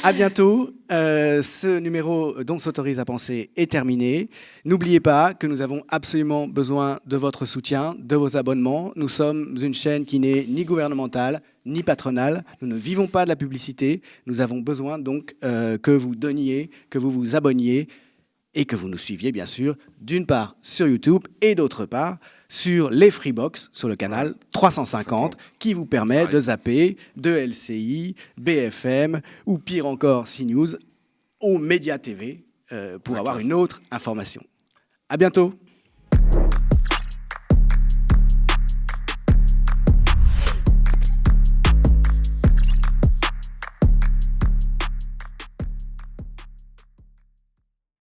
À bientôt. Ce numéro dont s'autorise à penser est terminé. N'oubliez pas que nous avons absolument besoin de votre soutien, de vos abonnements. Nous sommes une chaîne qui n'est ni gouvernementale, ni patronale. Nous ne vivons pas de la publicité. Nous avons besoin donc que vous donniez, que vous vous abonniez et que vous nous suiviez, bien sûr, d'une part sur YouTube et d'autre part sur les Freebox, sur le canal 350, qui vous permet de zapper de LCI, BFM ou pire encore CNews aux Média TV pour avoir une autre information. À bientôt. Thank